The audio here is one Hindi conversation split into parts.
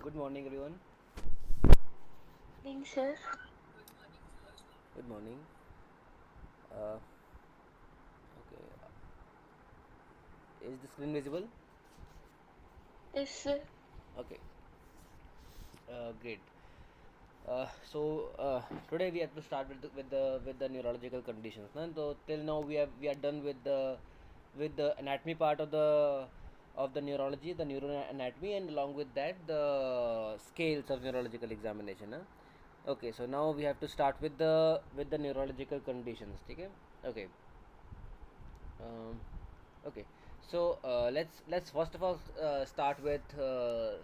Good morning, everyone. Morning, sir. Good morning. Uh, okay, is the screen visible? Yes, sir. Okay, great. So today we have to start with the neurological conditions. No? So till now we are done with the anatomy part of the neurology, the neuroanatomy, and along with that the scales of neurological examination. Huh? Okay, so now we have to start with the neurological conditions. Okay, okay. Um, okay, so let's first of all start with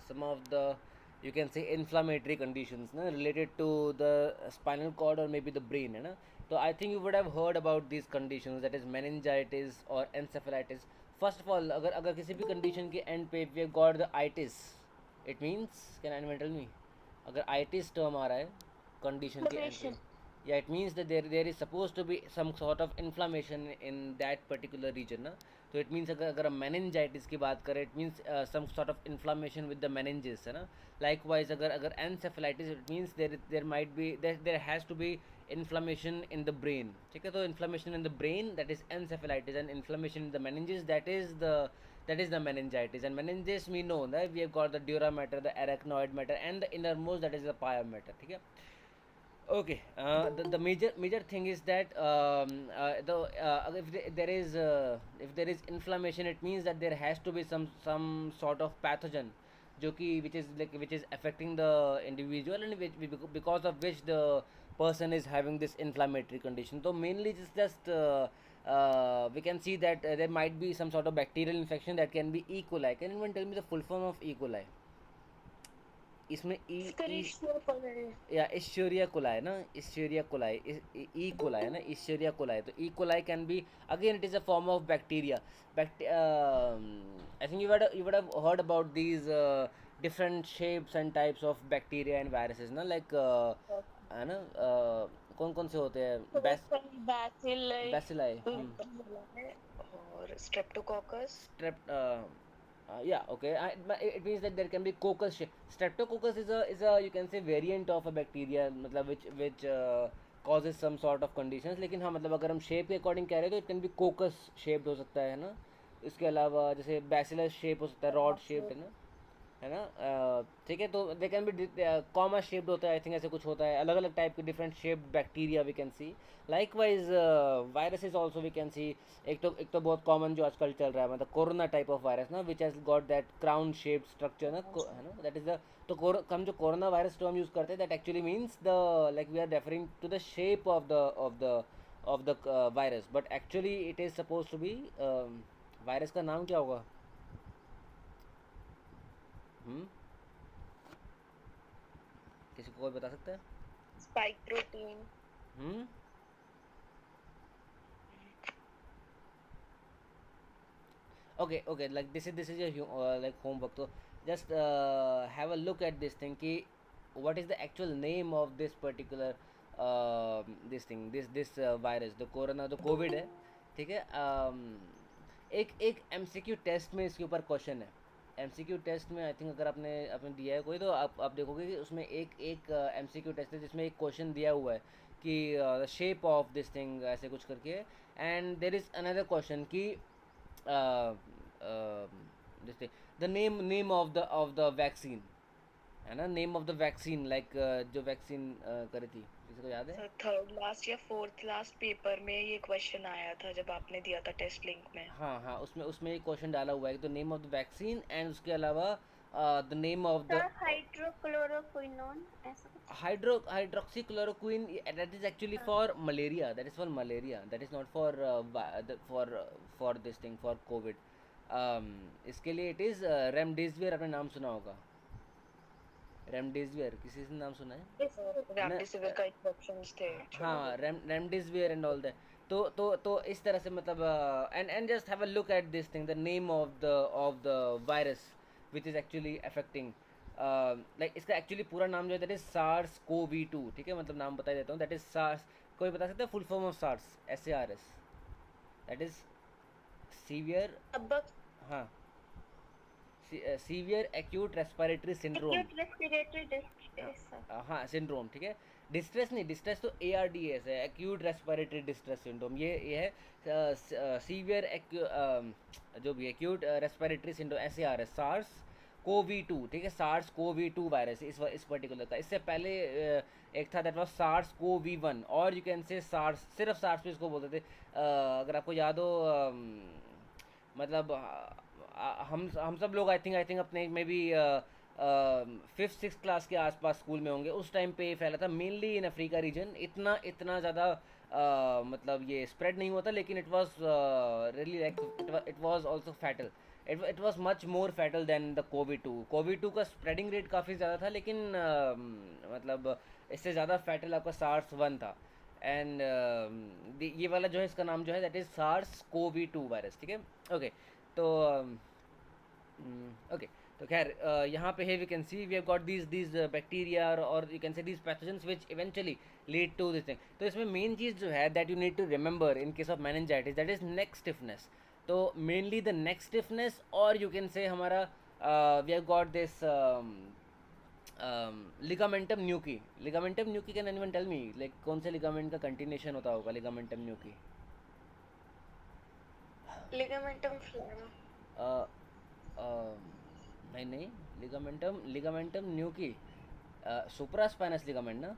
some of the, you can say, inflammatory conditions na, related to the spinal cord or maybe the brain. है ना? So I think you would have heard about these conditions, that is meningitis or encephalitis. First of all, अगर किसी भी condition के end पे we have got the itis, it means, can anyone tell me, अगर itis term आ रहा है condition के end पे, Inflammation. yeah, it means that there is supposed to be some sort of inflammation in that particular region ना. So it means अगर हम meningitis की बात करें, it means some sort of inflammation with the meninges है ना. Likewise अगर encephalitis, it means there might be, there has to be inflammation in the brain. ठीक है, तो inflammation in the brain, that is encephalitis, and inflammation in the meninges, that is the meningitis. And meninges we know that we have got the dura mater, the arachnoid matter, and the innermost, that is the pia mater. ठीक है. Okay, the major thing is that if there is inflammation, it means that there has to be some sort of pathogen, जो कि which is affecting the individual, and because of which the person is having this inflammatory condition. So mainly just we can see that there might be some sort of bacterial infection, that can be E. coli. Can anyone tell me the full form of E. coli? इसमें ई Escherichia coli. या इश्चोरिया कोलाई ना, इश्चोरिया कोलाई, ई कोलाई है ना, इश्चोरिया कोलाई. तो E coli can be, again it is a form of bacteria. I think you would have heard about these different shapes and types of bacteria and viruses ना, like है ना, कौन कौन से होते हैं, Bacilli. बैसिलाई, और streptococcus. strep yeah, okay. It means that there can be coccus streptococcus is a you can say variant of a bacteria, मतलब which causes some sort of conditions. लेकिन हाँ, मतलब अगर हम शेप के अकॉर्डिंग कह रहे हैं तो it can be coccus shaped हो सकता है ना. इसके अलावा जैसे बैसिलस शेप हो सकता है, रॉड शेप्ड है ना. ठीक है, तो दे कैन बी कॉमा शेप्ड होता है, आई थिंक ऐसे कुछ होता है, अलग अलग टाइप के different shaped bacteria we can see. Likewise viruses also we can see. एक तो बहुत कॉमन जो आजकल चल रहा है, मतलब कोरोना टाइप ऑफ वायरस ना, which has got that crown shape structure ना, है ना, दैट इज द. तो हम जो कोरोना वायरस टर्म यूज़ करते हैं, that actually means the, like we are referring to the shape of the virus, but actually it is suppose to be, virus का नाम क्या होगा? हम्म, किसी को कोई बता सकता है? Spike protein. Hmm. Okay, like this is your like homework. So just have a look at this thing ki what is the actual name of this particular this thing, this virus, the corona, the covid है. ठीक है. एक एक एमसीक्यू टेस्ट में इसके ऊपर क्वेश्चन है. एमसीक्यू टेस्ट में आई थिंक अगर आपने आपने दिया है कोई, तो आप देखोगे कि उसमें एक एक एमसीक्यू टेस्ट है जिसमें एक क्वेश्चन दिया हुआ है कि the shape of this thing, ऐसे कुछ करके. And there is another question कि uh, uh, this thing, the name of the vaccine है ना, name of the vaccine, like जो वैक्सीन करी थी, किसी को याद है? सर थर्ड लास्ट या फोर्थ लास्ट पेपर में ये क्वेश्चन आया था जब आपने दिया था टेस्ट लिंक में. हाँ हाँ, उसमें उसमें एक क्वेश्चन डाला हुआ है, तो name of the vaccine, and उसके अलावा the name of the sir hydrochloroquinone ऐसा कुछ. hydroxychloroquine. That is actually हाँ. for malaria, that is for malaria, that is not for for this thing, for covid. इसके लिए it is रेमडेसिविर. आपने नाम सुना होगा, रेमडेसिविर, किसी से नाम सुना है ना? रेमडेसिविर का इंजेक्शंस थे हाँ, actually. Remdesivir and all that. तो इस तरह से, मतलब and just have a look at this thing, the name of the virus which is actually affecting, like इसका एक्चुअली पूरा नाम जो है that is SARS CoV two. ठीक है, मतलब नाम बता देता हूँ, दैट इज सार्स. कोई बता सकता है full form of SARS? SARS, that is severe. सबक. हाँ, severe acute respiratory syndrome. Acute respiratory distress. हाँ सिंड्रोम, ठीक है। डिस्ट्रेस नहीं, डिस्ट्रेस तो ARDS है, एक्यूट रेस्पिरेटरी डिस्ट्रेस सिंड्रोम, ये है सीवियर जो भी acute respiratory syndrome, SARS, SARS CoV 2, ठीक है, सार्स कोवी 2 वायरस इस पर्टिकुलर का। इससे पहले एक था दैट वाज सार्स कोवी 1, और यू कैन से सार्स, सिर्फ सार्स पे इसको बोलते थे। अगर आपको याद हो, मतलब हम सब लोग आई थिंक अपने में भी 5th 6th क्लास के आसपास स्कूल में होंगे, उस टाइम पे फैला था मेनली इन अफ्रीका रीजन। इतना ज़्यादा मतलब ये स्प्रेड नहीं हुआ था, लेकिन it was really like it was also fatal. It was much more fatal than the CoV 2 का स्प्रेडिंग रेट काफ़ी ज़्यादा था, लेकिन मतलब इससे ज़्यादा फैटल आपका SARS 1 था। एंड ये वाला जो है, इसका नाम जो है दैट इज़ SARS-CoV-2 वायरस, ठीक है। ओके, तो ओके, तो खैर यहाँ पे है we can see we have got these bacteria, और you can say these pathogens which eventually lead to this thing. तो इसमें मेन चीज़ जो है that you need to remember in case of meningitis, that is neck stiffness. तो मेनली द नेक स्टिफनेस, और यू कैन से हमारा we have got this ligamentum nuchae. Ligamentum nuchae, can anyone tell me like कौन से लिगामेंट का कंटिन्यूशन होता होगा लिगामेंटम न्यूकी? Ligamentum flavum. नहीं, लिगामेंटम न्यूकी सुप्रास्पाइनस लिगामेंट ना,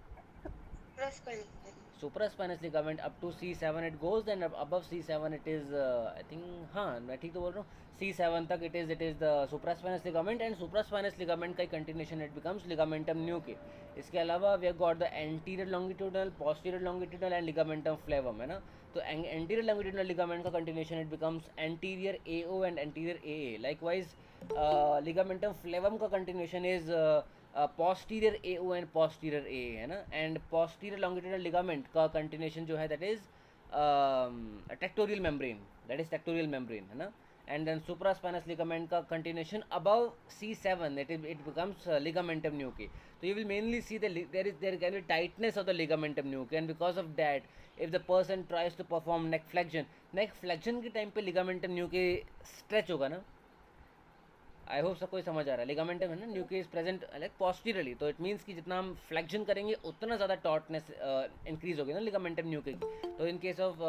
supraspinous ligament up to C7 it goes, then above C7 it is I think, हाँ मैं ठीक तो बोल रहा हूँ, C7 तक it is the supraspinous ligament, and supraspinous ligament का continuation it becomes ligamentum nuchae। इसके अलावा we have got the anterior longitudinal, posterior longitudinal and ligamentum flavum, है ना। तो anterior longitudinal ligament का continuation it becomes anterior AO and anterior AA। likewise ligamentum flavum का continuation is posterior AO and posterior AA, है ना। एंड posterior longitudinal ligament का continuation जो है that is tectorial membrane, है ना। and then supraspinous ligament का continuation above C7 it becomes ligamentum nuchae। so you will mainly see there can be tightness of the ligamentum nuchae, and because of that if the person tries to perform neck flexion के time पे ligamentum nuchae stretch होगा ना। आई होप सबको समझ आ रहा है। लिगामेंटम है ना, न्यूक्लियस प्रेजेंट लाइक पोस्टीरियरली, तो इट मीन्स कि जितना हम फ्लेक्शन करेंगे उतना ज़्यादा टॉटनेस इंक्रीज होगी ना लिगामेंटम न्यूक्ली की। तो in case of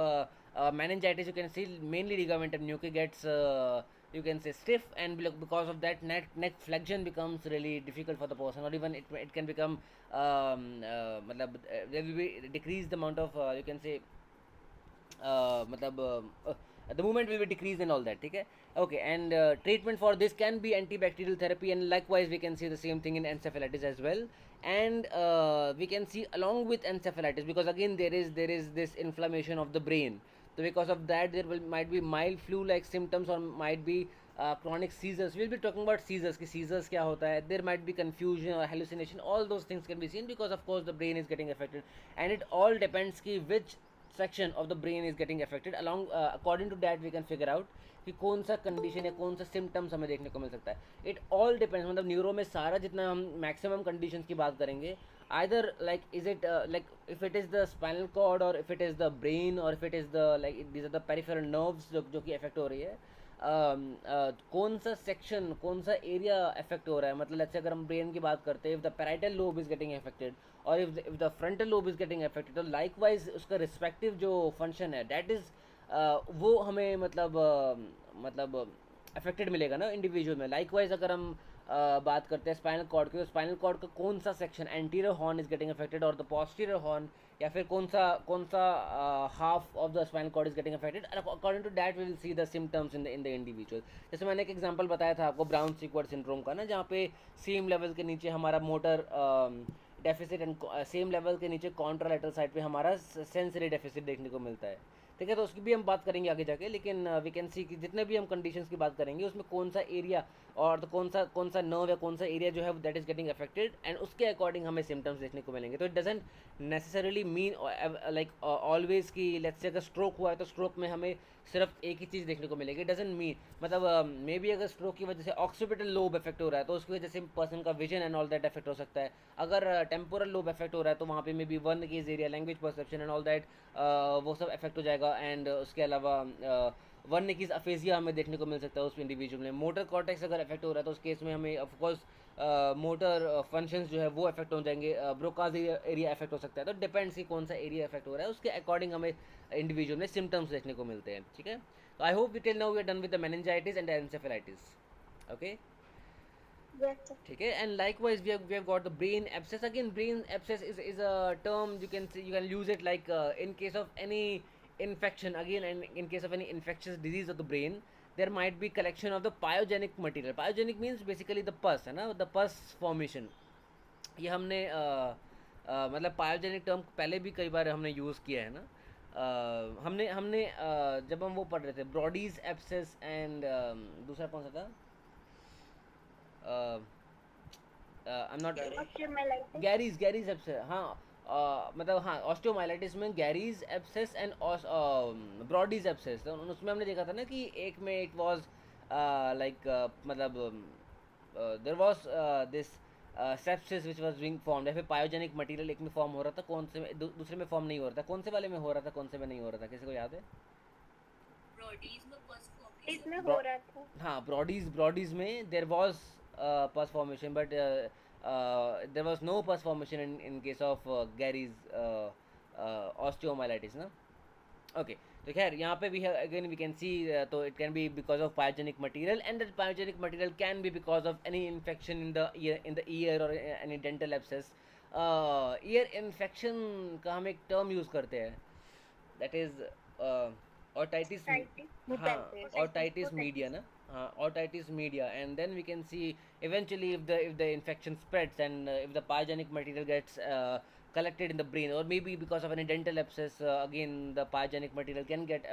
meningitis you can see mainly ligamentum nuclei gets you can say stiff, and because of that neck flexion becomes really difficult for the person, or even it can become मतलब there will be decrease the amount of you can say मतलब the movement will be decreased and all that, ठीक है। okay, and treatment for this can be antibacterial therapy, and likewise we can see the same thing in encephalitis as well। and we can see along with encephalitis, because again there is this inflammation of the brain, so because of that there might be mild flu like symptoms, or might be chronic seizures। we'll be talking about seizures कि seizures क्या होता है। there might be confusion or hallucination, all those things can be seen because of course the brain is getting affected, and it all depends कि which section of the brain is getting affected। along according to that we can figure out कि कौन सा कंडीशन या कौन सा सिम्टम्स हमें देखने को मिल सकता है। इट ऑल डिपेंड्स, मतलब न्यूरो में सारा जितना हम मैक्सिमम कंडीशंस की बात करेंगे, either like is it like if it is the spinal cord, or if it is the brain, or if it is the like these are the peripheral nerves जो कि affect हो रही है। कौन सा सेक्शन, कौन सा एरिया अफेक्ट हो रहा है, मतलब जैसे अगर हम ब्रेन की बात करते हैं, if the parietal lobe is getting affected, और if the frontal lobe is getting affected, तो लाइकवाइज उसका रिस्पेक्टिव जो फंक्शन है दैट इज़ वो हमें मतलब अफेक्टेड मिलेगा ना इंडिविजुअल में। लाइकवाइज अगर हम बात करते हैं स्पाइनल कॉर्ड की, तो स्पाइनल कॉर्ड का कौन सा section, anterior horn is getting affected, और द पोस्टीरियर हॉर्न, या फिर कौन सा half of the spinal cord is getting affected, according to that we will see the symptoms in the individual. जैसे मैंने एक एग्जांपल बताया था आपको ब्राउन सीक्वर्ड सिंड्रोम का ना, जहाँ पे सेम लेवल के नीचे हमारा motor deficit, and same level के नीचे कॉन्ट्रालैटरल साइड पे हमारा सेंसरी डेफिसिट देखने को मिलता है, ठीक है। तो उसकी भी हम बात करेंगे आगे जाके, लेकिन वी कैन सी कि जितने भी हम कंडीशंस की बात करेंगे उसमें कौन सा एरिया और तो कौन सा नर्व या कौन सा एरिया जो है that is getting affected, and उसके अकॉर्डिंग हमें सिम्टम्स देखने को मिलेंगे। तो it doesn't necessarily mean like always कि लेट्स से अगर स्ट्रोक हुआ है तो स्ट्रोक में हमें सिर्फ एक ही चीज़ देखने को मिलेगी। इट डजेंट मीन मतलब मे बी अगर स्ट्रोक की वजह से ऑक्सीपिटल लोब इफेक्ट हो रहा है तो उसकी वजह से पर्सन का vision and all that effect हो सकता है। अगर टेम्पोरल लोब इफेक्ट हो रहा है तो वहाँ पे may be Wernicke's area, language perception and all that वो सब इफेक्ट हो जाएगा। एंड उसके अलावा वर्निकीज अफेजिया हमें देखने को मिल सकता है उस इंडिविजुअल में। मोटर कॉर्टेक्स अगर अफेक्ट हो रहा है तो उस केस में हमें ऑफकोर्स मोटर फंक्शंस जो है वो अफेक्ट हो जाएंगे, ब्रोकाज एरिया अफेक्ट हो सकता है। तो डिपेंड्स कि कौन सा एरिया अफेक्ट हो रहा है, उसके अकॉर्डिंग हमें इंडिविजुअल में सिम्टम्स देखने को मिलते हैं, ठीक है। तो I hope till now we are done with the meningitis and encephalitis, okay, Yes, sir. ठीक है। And likewise we have got the brain abscess. Again brain abscess is a term you can use it like in case of any infection, again, and in case of any infectious disease of the brain, there might be collection of the pyogenic material. Pyogenic means basically the pus है ना, the pus formation। ये हमने मतलब पायोजेनिक टर्म पहले भी कई बार हमने यूज़ किया है ना। हमने हमने जब हम वो पढ़ रहे थे ब्रॉडीज एब्सेस एंड दूसरा कौन सा था, I am not, Osteomyelitis. Garre's abscess, हाँ। मतलब हाँ, ऑस्टियोमाइलाइटिस में Garre's abscess and Brodie's abscess, तो उसमें हमने देखा था ना कि एक में इट वाज लाइक मतलब there was this sepsis which was being formed, या फिर पायोजेनिक मटेरियल एक में फॉर्म हो रहा था, कौन से में दूसरे में फॉर्म नहीं हो रहा था, कौन से वाले में हो रहा था, कौन से में नहीं हो रहा था, किसी को याद है? इसमें हो Bro- रहा था. हाँ, ब्रॉडीज में there was pus formation, but there was no pus formation in case of Garre's osteomyelitis ना। ओके, तो खैर यहाँ पे भी अगेन वी कैन सी, तो it can be because of pyogenic material, and that pyogenic material can be because of any infection in the ear और any dental abscess. Ear infection का हम एक टर्म यूज़ करते हैं, दैट इज otitis, Otitis. हाँ, Otitis. otitis Otitis. media ना, हाँ, otitis media, and then we can see eventually if the infection spreads and if the pyogenic material gets collected in the brain, or maybe because of any dental abscess, again the pyogenic material can get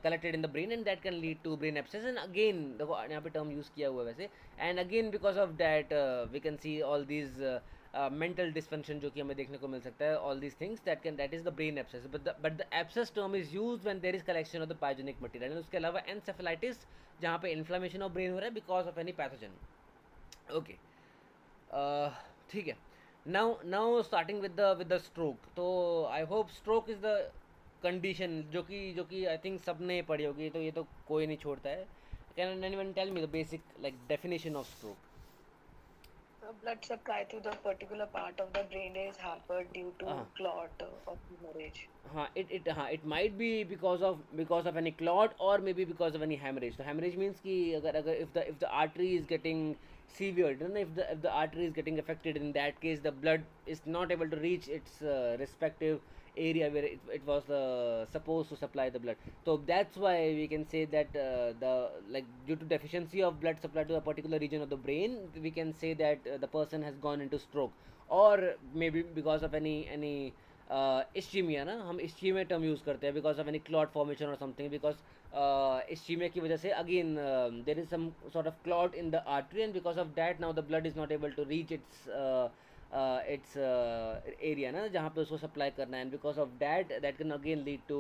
collected in the brain, and that can lead to brain abscess, and again देखो यहाँ पे term use किया हुआ है वैसे, and again because of that we can see all these mental dysfunction जो कि हमें देखने को मिल सकता है, all these things that is the brain abscess, but the abscess term is used when there is collection of the pyogenic material, and उसके अलावा encephalitis जहाँ पे inflammation of brain हो रहा है because of any pathogen, okay, ठीक है। now starting with the stroke, तो I hope stroke is the condition जो कि I think सबने पढ़ी होगी, तो ये तो कोई नहीं छोड़ता है। Can anyone tell me the basic like definition of stroke? The blood supply to the particular part of the brain is hampered due to clot of hemorrhage. हाँ, it might be because of any clot, or maybe because of any hemorrhage. So hemorrhage means कि अगर if the artery is getting severed, you know, if the artery is getting affected, in that case the blood is not able to reach its respective area where it was supposed to supply the blood. So that's why we can say that the like due to deficiency of blood supply to a particular region of the brain, we can say that the person has gone into stroke, or maybe because of any ischemia ना, हम ischemia term use करते हैं because of any clot formation or something, because ischemia की वजह से again there is some sort of clot in the artery, and because of that now the blood is not able to reach its area ना जहाँ पे उसको supply करना है, and because of that can again lead to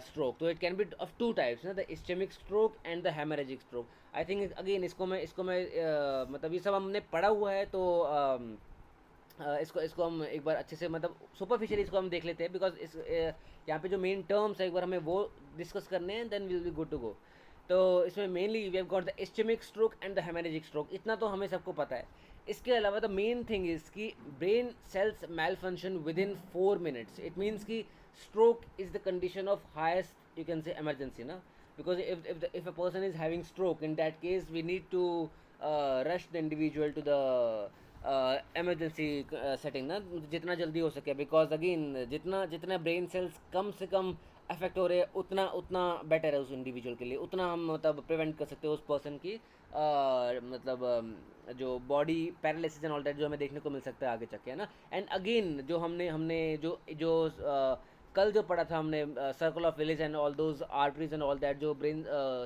stroke. So it can be of two types ना, the ischemic stroke and the hemorrhagic stroke. I think again इसको मैं मतलब ये सब हमने पढ़ा हुआ है, तो इसको हम एक बार अच्छे से मतलब सुपरफिशियली इसको हम देख लेते हैं, बिकॉज इस यहाँ पे जो मेन टर्म्स है एक बार हमें वो डिस्कस करने हैं, then will be good to go. तो इसमें mainly we have got the ischaemic stroke and the haemorrhagic stroke, इतना तो हमें सबको पता है। इसके अलावा द मेन थिंग इज कि brain cells malfunction within 4 minutes. It means कि stroke is the condition of highest you can say emergency ना, because if a person is having stroke, in that case we need to rush the individual to the emergency setting ना जितना जल्दी हो सके, बिकॉज अगेन जितना ब्रेन सेल्स कम से कम अफेक्ट हो रहे हैं उतना बेटर है उस इंडिविजुअल के लिए, उतना हम मतलब प्रिवेंट कर सकते हैं उस पर्सन की मतलब जो body paralysis and all that जो हमें देखने को मिल सकता है आगे चल के, है ना। एंड अगेन जो हमने जो कल जो पढ़ा था हमने circle of village and all those arteries and all that जो ब्रेन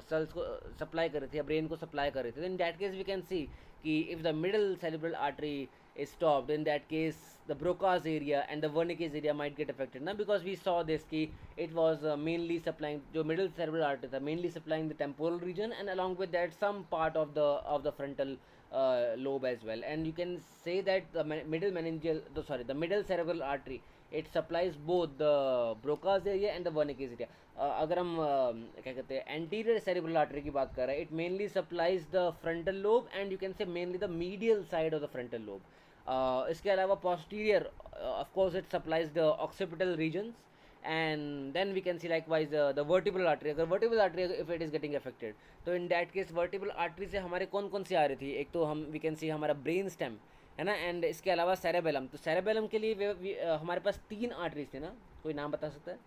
सेल्स को सप्लाई कर रही थी या ब्रेन को सप्लाई कर रही थी, in that case we can see कि if the middle cerebral artery is stopped, in that case the Broca's area and the Wernicke's area might get affected ना, because we saw this कि it was mainly supplying जो middle cerebral artery था mainly supplying the temporal region, and along with that some part of the frontal lobe as well, and you can say that the middle cerebral artery it supplies both the Broca's area and the Wernicke's area. अगर हम क्या कहते हैं एंटीरियर सेरिब्रल आर्टरी की बात कर रहे हैं, it mainly supplies the frontal lobe and you can से mainly the medial side of the frontal lobe. इसके अलावा posterior, of course it supplies the occipital regions, and then we can see likewise the vertebral artery. अगर vertebral artery if it is getting affected, तो in that case vertebral artery से हमारे कौन कौन सी आ रही थी, एक तो हम we can see हमारा ब्रेन स्टेम है ना, एंड इसके अलावा सेरेबेलम. तो सेरेबेलम के लिए हमारे पास 3 आर्टरीज थे ना, कोई नाम बता सकता है?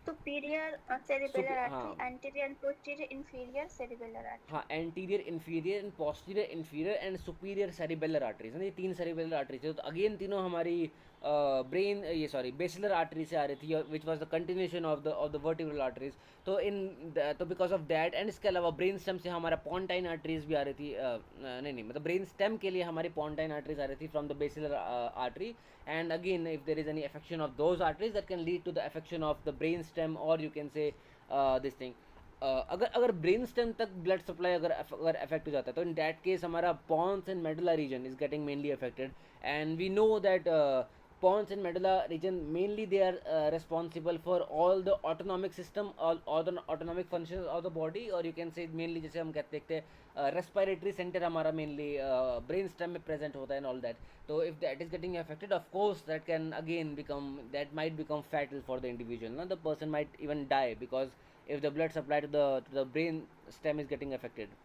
superior cerebellar artery, हाँ. anterior and posterior inferior cerebellar artery. हाँ, anterior inferior and posterior inferior and superior cerebellar arteries है ना, ये 3 सेरिबेलर आर्टरीज है. तो अगेन तीनों हमारी ब्रेन ये सॉरी बेसिलर आर्टरी से आ रही थी, which was the continuation of the vertebral arteries. तो तो बिकॉज ऑफ दैट, एंड इसके अलावा ब्रेन स्टेम से हमारा पॉन्टाइन आर्टरीज भी आ रही थी. नहीं मतलब ब्रेन स्टेम के लिए हमारी पॉन्टाइन आर्टरीज आ रही थी from the basilar artery. And again if there is any affection of those arteries that can lead to the affection of the brain stem, और you can say this thing. अगर ब्रेन स्टेम तक ब्लड सप्लाई अगर अफेक्ट हो जाता है, तो इन दैट केस हमारा pons and medulla region is getting mainly affected. And we know that pons and medulla region mainly they are responsible for all the autonomic system, all the autonomic functions of the body, or you can say mainly जैसे हम कहते हैं respiratory center हमारा mainly brain stem में present होता है and all that. तो if that is getting affected, of course that can again that might become fatal for the individual, no? The person might even die because if the blood supply to the brain stem is getting affected.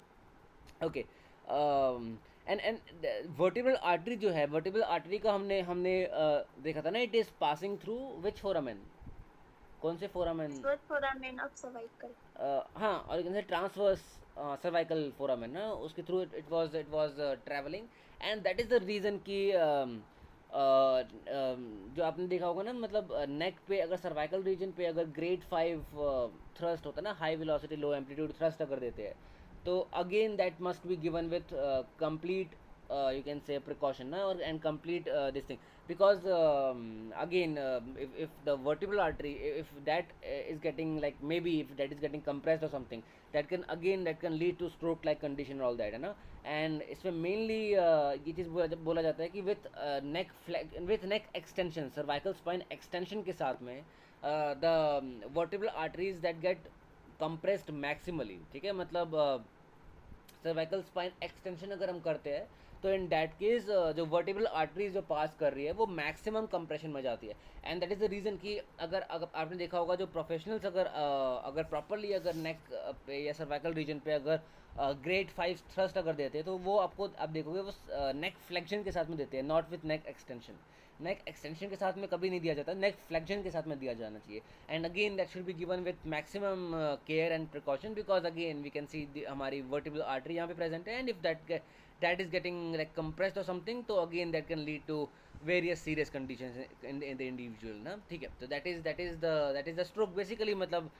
Okay. And vertebral artery जो है, वर्टिब्रल आर्टरी का हमने देखा था ना, it is passing through which foramen, कौन से फोरामेन? foramen of cervical. हाँ, और यू कैन से ट्रांसवर्स सर्वाइकल फोरामेन ना, उसके through it was travelling. And that is the reason कि जो आपने देखा होगा ना, मतलब नेक पे अगर सर्वाइकल रीजन पे अगर ग्रेड 5 थ्रस्ट होता है ना, हाई वेलोसिटी लो एम्पलीट्यूड थ्रस्ट अगर देते हैं, तो again that must be given with complete you can say precaution na, or and complete this thing, because again if the vertebral artery, if that is getting like, maybe if that is getting compressed or something, that can lead to stroke like condition and all that है ना. and इसमें mainly ये चीज़ बोला जाता है कि with neck extension, cervical spine extension के साथ में the vertebral arteries that get compressed maximally, ठीक है, मतलब सर्वाइकल स्पाइन एक्सटेंशन अगर हम करते हैं, तो इन दैट केस जो वर्टिब्रल आर्टरीज जो पास कर रही है वो मैक्सिमम कंप्रेशन में जाती है. And that is the reason कि अगर आपने देखा होगा जो प्रोफेशनल्स अगर प्रॉपरली अगर नेक पे या सर्वाइकल रीजन पे अगर ग्रेड 5 थ्रस्ट अगर देते हैं, तो वो आपको आप देखोगे वो नेक फ्लेक्शन के साथ में देते हैं, not with neck extension. Neck extension के साथ में कभी नहीं दिया जाता, नेक फ्लेक्शन के साथ में दिया जाना चाहिए. And again that should be given with maximum care and precaution, because again we can see हमारी वर्टिब्रल आर्टरी यहाँ पे प्रेजेंट है, and if that is getting like compressed or something, तो again that can lead to various serious conditions in the individual ना. ठीक है, तो that is the stroke basically. मतलब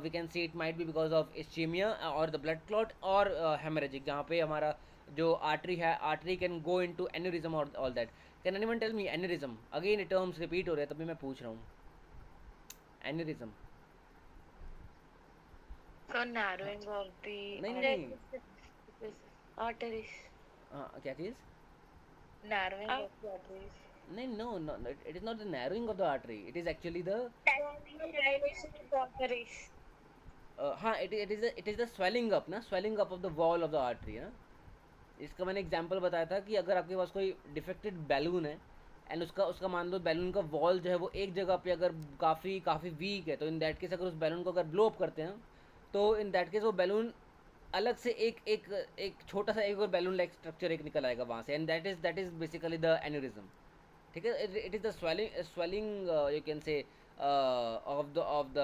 we can see it might be because of ischemia or the blood clot or hemorrhagic, जहाँ पे हमारा जो artery can go into aneurysm or all that. Can anyone tell me aneurysm? Again it terms repeat हो रहे हैं, तभी मैं पूछ रहा हूँ. aneurysm So narrowing of the नहीं arteries. क्या चीज़? Narrowing of the arteries. नहीं, no, it is not the narrowing of the artery, it is actually the Dilation of the arteries. हाँ, it is the swelling up ना, swelling up of the wall of the artery ना. इसका मैंने एग्जांपल बताया था कि अगर आपके पास कोई डिफेक्टेड बैलून है एंड उसका मान लो बैलून का वॉल जो है वो एक जगह पे अगर काफ़ी वीक है, तो इन दैट केस अगर उस बैलून को अगर ब्लो अप करते हैं, तो इन दैट केस वो बैलून अलग से एक छोटा सा एक और बैलून लाइक स्ट्रक्चर एक निकल आएगा वहाँ से, and that is basically the aneurysm. ठीक है, it is the swelling you can say of the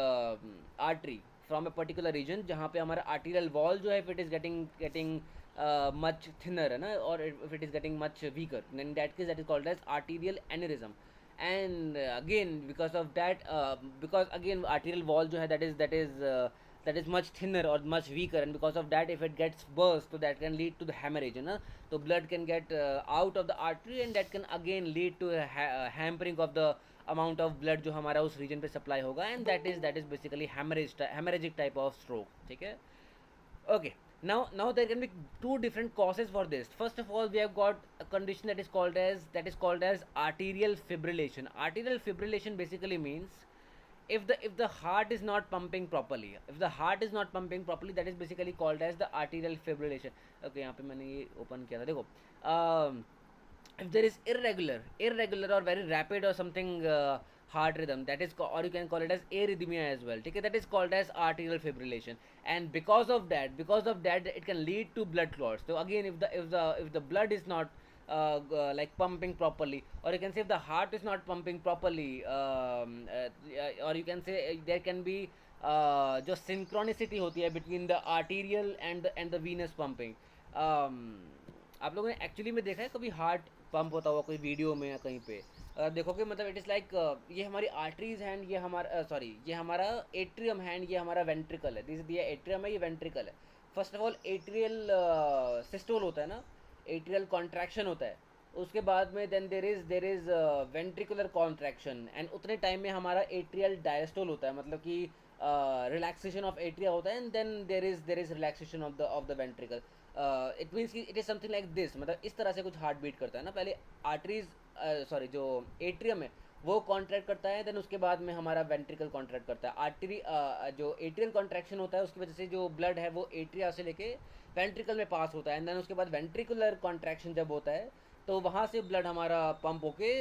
artery from a particular region, जहाँ पे हमारा आर्टीरियल वॉल जो है if it is getting much thinner है ना, or if it is getting much weaker, in that case that is called as arterial aneurysm. And again because of that because again arterial wall जो है that is much thinner or much weaker, and because of that if it gets burst, so that can lead to the hemorrhage है ना. तो blood can get out of the artery, and that can again lead to hampering of the amount of blood जो हमारा उस region पे supply होगा, and that is basically hemorrhagic type of stroke. ठीक है, okay. Now there can be two different causes for this. First of all, we have got a condition that is called as arterial fibrillation. Arterial fibrillation basically means if the heart is not pumping properly, that is basically called as the arterial fibrillation. Okay, यहाँ पे मैंने ये open किया था, देखो. If there is irregular or very rapid or something heart rhythm, that is or you can call it as arrhythmia as well, okay, that is called as arterial fibrillation. And because of that it can lead to blood clots. So again, if the blood is not like pumping properly, or you can say if the heart is not pumping properly, or you can say there can be जो synchronicity होती है between the arterial and the venous pumping. आप लोगों ने एक्चुअली में देखा है कभी हार्ट पंप होता हुआ कोई वीडियो में या कहीं पे? देखोगे मतलब इट इज़ लाइक ये हमारी आर्टरीज हैं, ये हमारा ये हमारा एट्रियम है, ये हमारा वेंट्रिकल है. ये एट्रियम है, ये वेंट्रिकल है. First of all atrial systole होता है ना, एट्रियल कॉन्ट्रैक्शन होता है. उसके बाद में then there is ventricular contraction, and उतने टाइम में हमारा एट्रियल डायस्टोल होता है, मतलब कि रिलैक्सेशन ऑफ एट्रिया होता है, and then there is relaxation of the ventricle. It means कि it is something like this, मतलब इस तरह से कुछ हार्ट बीट करता है ना. पहले आर्टरीज जो एट्रियम है वो कॉन्ट्रैक्ट करता है, देन उसके बाद में हमारा वेंट्रिकल कॉन्ट्रैक्ट करता है. आर्टरी जो एट्रियल कॉन्ट्रैक्शन होता है उसकी वजह से जो ब्लड है वो एट्रिया से लेके वेंट्रिकल में पास होता है, एंड देन उसके बाद वेंट्रिकुलर कॉन्ट्रैक्शन जब होता है तो वहाँ से ब्लड हमारा पंप होके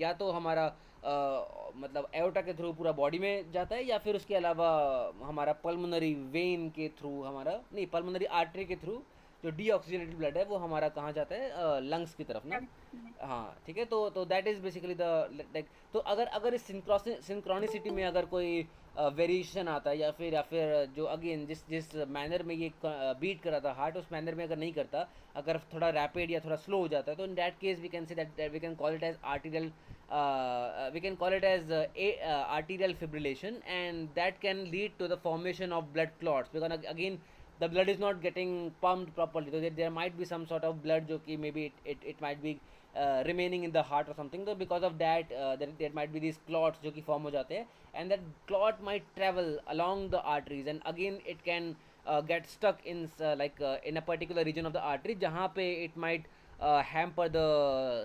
या तो हमारा मतलब एओर्टा के थ्रू पूरा बॉडी में जाता है, या फिर उसके अलावा हमारा पल्मोनरी वेन के थ्रू, हमारा नहीं पल्मोनरी आर्टरी के थ्रू जो डीऑक्सीजनेटेड ब्लड है वो हमारा कहाँ जाता है, लंग्स की तरफ ना. हाँ ठीक है. तो that is basically the like. तो अगर इस सिंक्रोनिसिटी में अगर कोई वेरिएशन आता है, या फिर जो अगेन जिस मैनर में ये बीट कर रहा था हार्ट, उस मैनर में अगर नहीं करता, अगर थोड़ा रैपिड या थोड़ा स्लो हो जाता है, तो in that case we can say that we can call it as arterial arterial fibrillation, and that can lead to the formation of blood clots, because again the blood is not getting pumped properly, so there might be some sort of blood jo ki maybe it might be remaining in the heart or something. So because of that there might be these clots jo ki form ho jate hain, and that clot might travel along the arteries, and again it can get stuck in in a particular region of the artery jahan pe it might hamper the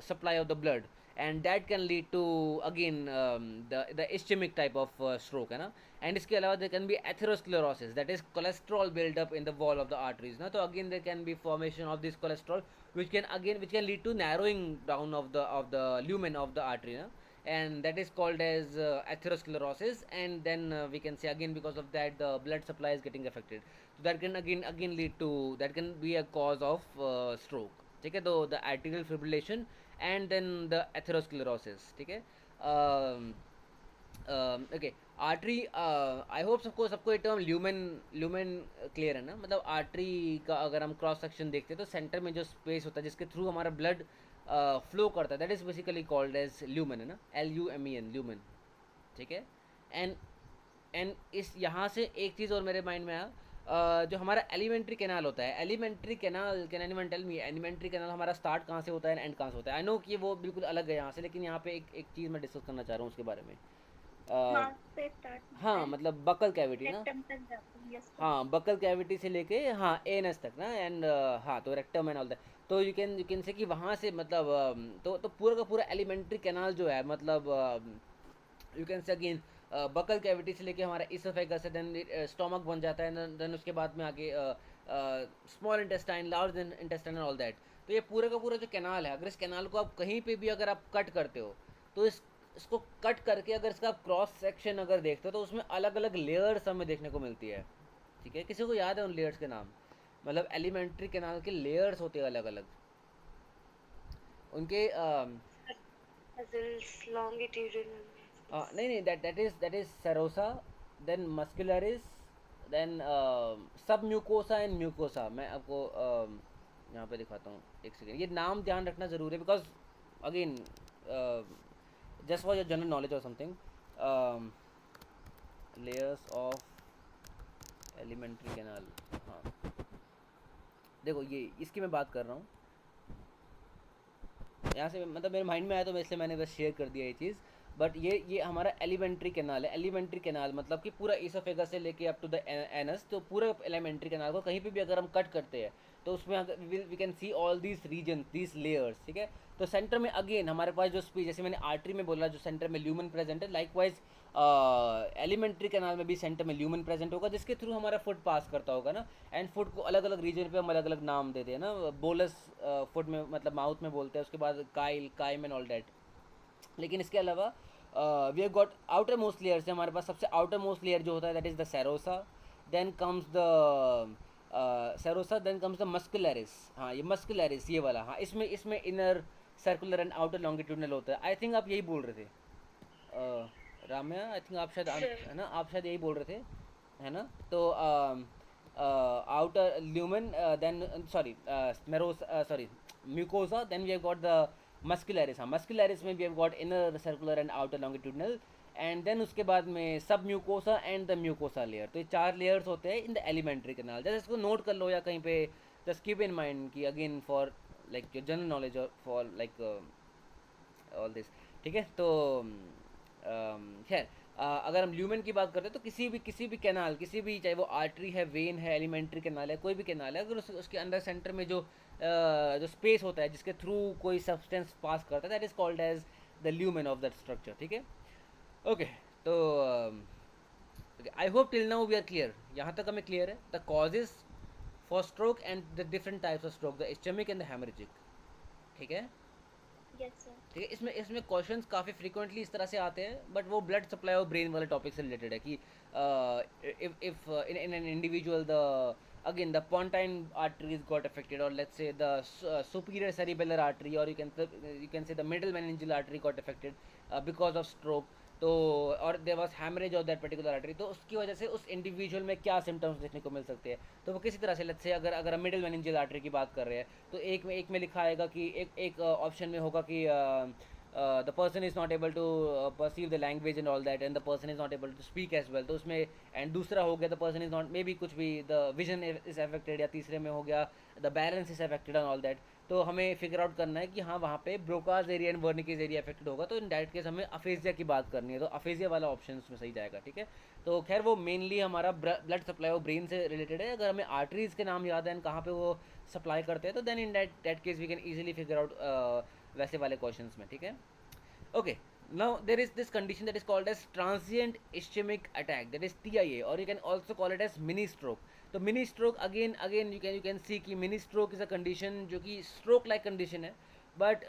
supply of the blood, and that can lead to again the ischemic type of stroke है ना. And इसके अलावा there can be atherosclerosis, that is cholesterol build up in the wall of the arteries ना. तो again there can be formation of this cholesterol which can lead to narrowing down of the lumen of the artery ना, and that is called as atherosclerosis. And then we can say again because of that the blood supply is getting affected, so that can again lead to, that can be a cause of stroke. ठीक है. तो the arterial fibrillation and then the atherosclerosis. ठीक है. ओके. आर्टरी, आई होप सबको ये टर्म ल्यूमेन क्लियर है ना. मतलब आर्टरी का अगर हम क्रॉस सेक्शन देखते हैं तो सेंटर में जो स्पेस होता है जिसके थ्रू हमारा ब्लड फ्लो करता है, that is basically called as lumen है ना, LUMEN ल्यूमेन. ठीक है. एंड इस यहाँ से एक चीज़ और मेरे माइंड में आया, जो हमारा एलिमेंट्री कैनाल होता है, alimentary canal, can anyone tell me alimentary canal हमारा स्टार्ट कहाँ से होता है एंड कहाँ से होता है? आई नो कि वो बिल्कुल अलग है यहाँ से, लेकिन यहाँ पे एक चीज़ मैं डिस्कस करना चाह रहा हूँ उसके बारे में. हाँ मतलब बकल कैविटी ना. हाँ बकल कैविटी से लेके हाँ एनस तक ना, एंड हाँ तो रेक्टम एंड ऑल दैट. तो यू कैन से कि वहाँ से मतलब तो पूरा का पूरा एलिमेंट्री कैनाल जो है, मतलब यू कैन से अगेन बकल कैविटी से लेके हमारा इसोफेगस है, देन स्टोमक बन जाता है, देन उसके बाद में आगे small intestine, large intestine and all that. तो ये पूरा का पूरा जो कैनाल है, अगर इस कैनाल को आप कहीं पे भी अगर आप कट करते हो, तो इसको कट करके अगर इसका क्रॉस सेक्शन अगर देखते हो तो उसमें अलग अलग लेयर्स हमें देखने को मिलती है. ठीक है. किसी को याद है उन लेयर्स के नाम? मतलब एलिमेंट्री कैनाल के लेयर्स होते हैं अलग अलग उनके. नहीं that is serosa, then muscularis, then submucosa and mucosa. मैं आपको यहाँ पे दिखाता हूँ, एक सेकेंड. ये नाम ध्यान रखना ज़रूरी है, because again just for your general knowledge or something. Layers of elementary canal. हाँ देखो ये इसकी मैं बात कर रहा हूँ यहाँ से, मतलब मेरे माइंड में आया तो मैं इसलिए मैंने बस शेयर कर दिया ये चीज़. बट ये हमारा एलिमेंट्री कैनाल है. एलिमेंट्री कैनाल मतलब कि पूरा ईसोफेगस से लेके अप टू द एनस, तो पूरा एलिमेंट्री कैनाल को कहीं पे भी अगर हम कट करते हैं तो उसमें we can see all these region, these layers. ठीक है, तो सेंटर में अगेन हमारे पास जो स्पीच, जैसे मैंने आर्टरी में बोला जो सेंटर में ल्यूमन प्रेजेंट है, लाइकवाइज एलिमेंट्री कैनाल में भी सेंटर में ल्यूमन प्रेजेंट होगा जिसके थ्रू हमारा फुट पास करता होगा ना. एंड फुट को अलग अलग रीजन पे हम अलग अलग नाम देते हैं ना. बोलस फुट में मतलब माउथ में बोलते हैं, उसके बाद chyle, chyme and all that. लेकिन इसके अलावा we have got outer most layer से हमारे पास सबसे आउटर मोस्ट लेयर जो होता है that is the serosa. Then comes the serosa, then comes the muscularis. हाँ, ये मस्कुलरिस ये वाला. हाँ, इसमें इसमें inner circular and outer longitudinal होता है. आई थिंक आप यही बोल रहे थे राम्या, आई थिंक आप शायद है ना, आप शायद यही बोल रहे थे है ना. तो आउटर ल्यूमन, देन सॉरी मेरोस, sorry mucosa, then we have got the muscularis. हाँ, मस्कुलरिस में we have got inner circular and outer longitudinal. And then उसके बाद में submucosa and the mucosa layer. तो ये 4 लेयर्स होते हैं इन द एलिमेंट्री कैनाल. जैसे इसको नोट कर लो या कहीं पे जस्ट कीप इन माइंड कि again for like your general knowledge for like all this. ठीक है, तो खैर अगर हम ल्यूमेन की बात करते हैं तो किसी भी कैनाल, किसी भी, चाहे वो आर्टरी है, वेन है, एलिमेंट्री कैनाल है, कोई भी कैनाल है, अगर उसके अंदर सेंटर में जो स्पेस होता है जिसके थ्रू कोई सब्सटेंस पास करता है, that is called as the lumen of that structure. ठीक है, ओके. तो I hope till now we are clear. यहाँ तक हमें क्लियर है the causes for stroke and the different types of stroke, the ischaemic and the haemorrhagic. ठीक है, Yes, sir. ठीक है. इसमें क्वेश्चंस काफ़ी फ्रीक्वेंटली इस तरह से आते हैं, बट वो ब्लड सप्लाई और ब्रेन वाले टॉपिक से रिलेटेड है कि if in an individual the again the pontine arteries got affected, or let's say the superior cerebellar artery, or you can say the middle meningeal artery got affected because of stroke. तो और there was haemorrhage of that particular artery, तो उसकी वजह से उस इंडिविजुअल में क्या सिम्टम्स देखने को मिल सकते हैं. तो वो किसी तरह से, लेट्स से अगर हम मिडिल मेनिंजियल आर्टरी की बात कर रहे हैं तो एक में लिखा आएगा कि एक ऑप्शन में होगा कि the person is not able to perceive the language and all that, and the person is not able to speak as well. तो उसमें, एंड दूसरा हो गया the person is not, may be कुछ भी, द विजन इज़ अफेक्टेड, या तीसरे में हो गया the balance is affected and all that. तो हमें फिगर आउट करना है कि हाँ वहाँ पे Broca's area and Wernicke's area affected होगा, तो इन दैट केस हमें अफेजिया की बात करनी है, तो अफेजिया वाला ऑप्शन उसमें सही जाएगा. ठीक है, तो खैर वो मेनली हमारा ब्लड सप्लाई और ब्रेन से रिलेटेड है. अगर हमें आर्टरीज के नाम याद है एंड कहाँ पे वो सप्लाई करते हैं, तो then in that case we can easily figure out वैसे वाले क्वेश्चन में. ठीक है, okay. Now there is this condition that is called as transient ischemic attack, that is TIA, or you can also call it as mini stroke. तो mini stroke again you can see कि mini stroke is a condition जो कि stroke like condition है, but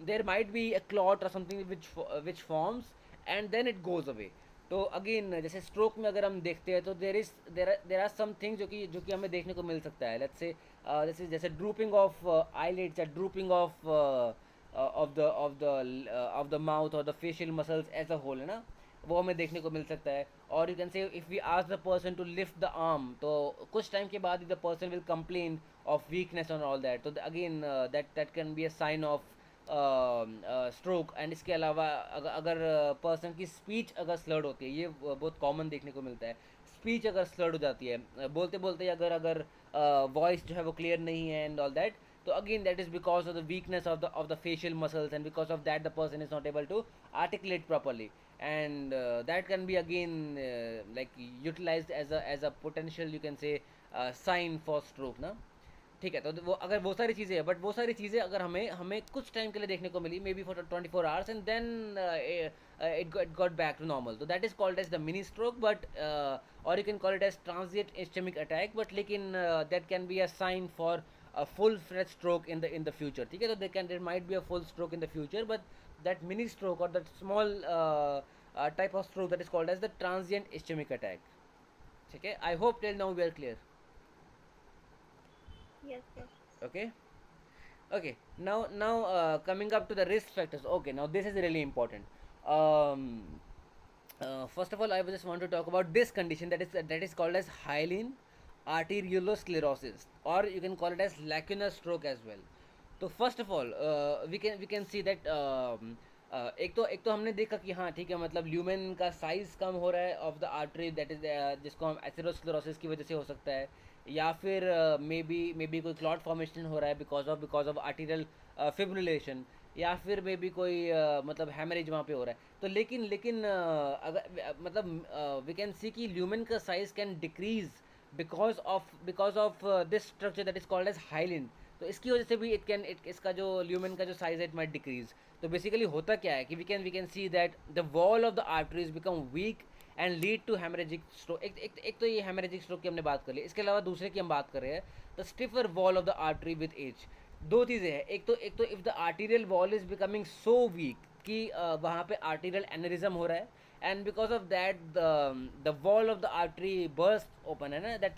there might be a clot or something which forms and then it goes away. तो अगेन जैसे स्ट्रोक में अगर हम देखते हैं तो देर आर सम थिंग जो कि हमें देखने को मिल सकता है. लेट्स से जैसे ड्रूपिंग ऑफ आईलिड्स या drooping of the mouth or the facial muscles as a whole, है ना, वो हमें देखने को मिल सकता है. और you can say if we ask the person to lift the arm, तो कुछ टाइम के बाद the person will complain of weakness and all that. तो again that can be a sign of stroke. And इसके अलावा अगर पर्सन की स्पीच अगर स्लर्ड होती है, ये बहुत कॉमन देखने को मिलता है. स्पीच अगर स्लर्ड हो जाती है, बोलते बोलते अगर वॉइस जो है वो क्लियर नहीं है एंड ऑल दैट, तो again that is because of the weakness of the facial muscles, and because of that the person is not able to articulate properly, and that can be again like utilized as a potential, you can say, sign for stroke ना. ठीक है, तो वो अगर वो सारी चीज़ें हैं, बट वो सारी चीज़ें अगर हमें कुछ टाइम के लिए देखने को मिली, maybe for 24 hours, and then it got back to normal, तो that is called as the mini stroke, but or you can call it as transient ischemic attack, but लेकिन that can be a sign for a full-fledged stroke in the future. ठीक है, तो there might be a full stroke in the future, but that mini stroke or that small type of stroke, that is called as the transient ischemic attack. ठीक है, I hope till now we are clear. Yes, sir. Okay, now coming up to the risk factors. Okay, now this is really important. First of all, I just want to talk about this condition that is called as hyaline arteriolosclerosis, or you can call it as lacunar stroke as well. तो first of all we can see that एक तो हमने देखा कि हाँ ठीक है, मतलब ल्यूमेन का साइज कम हो रहा है of the artery, that is जिसको हम एथेरोस्क्लेरोसिस की वजह से हो सकता है, या फिर मे बी कोई क्लॉट फॉर्मेशन हो रहा है बिकॉज ऑफ आर्टीरियल फिब्रिलेशन. या फिर मे बी कोई मतलब हैमरेज वहाँ पे हो रहा है, तो लेकिन लेकिन अगर मतलब वी कैन सी कि ल्यूमेन का size can decrease because of this structure that is called as hyaline. तो इसकी वजह से भी इसका जो ल्यूमेन का जो साइज है इट माइट डिक्रीज। तो बेसिकली होता क्या है कि we can see that the wall of the arteries become weak and lead to hemorrhagic stroke. एक तो ये हेमरेजिक स्ट्रोक की हमने बात कर ली, इसके अलावा दूसरे की हम बात कर रहे हैं the stiffer wall of the artery with age. दो चीज़ें हैं, एक तो if the arterial wall is becoming so weak कि वहाँ पे आर्टीरियल एनेरिज्म हो रहा है, and because of that the wall of the artery burst open है ना, that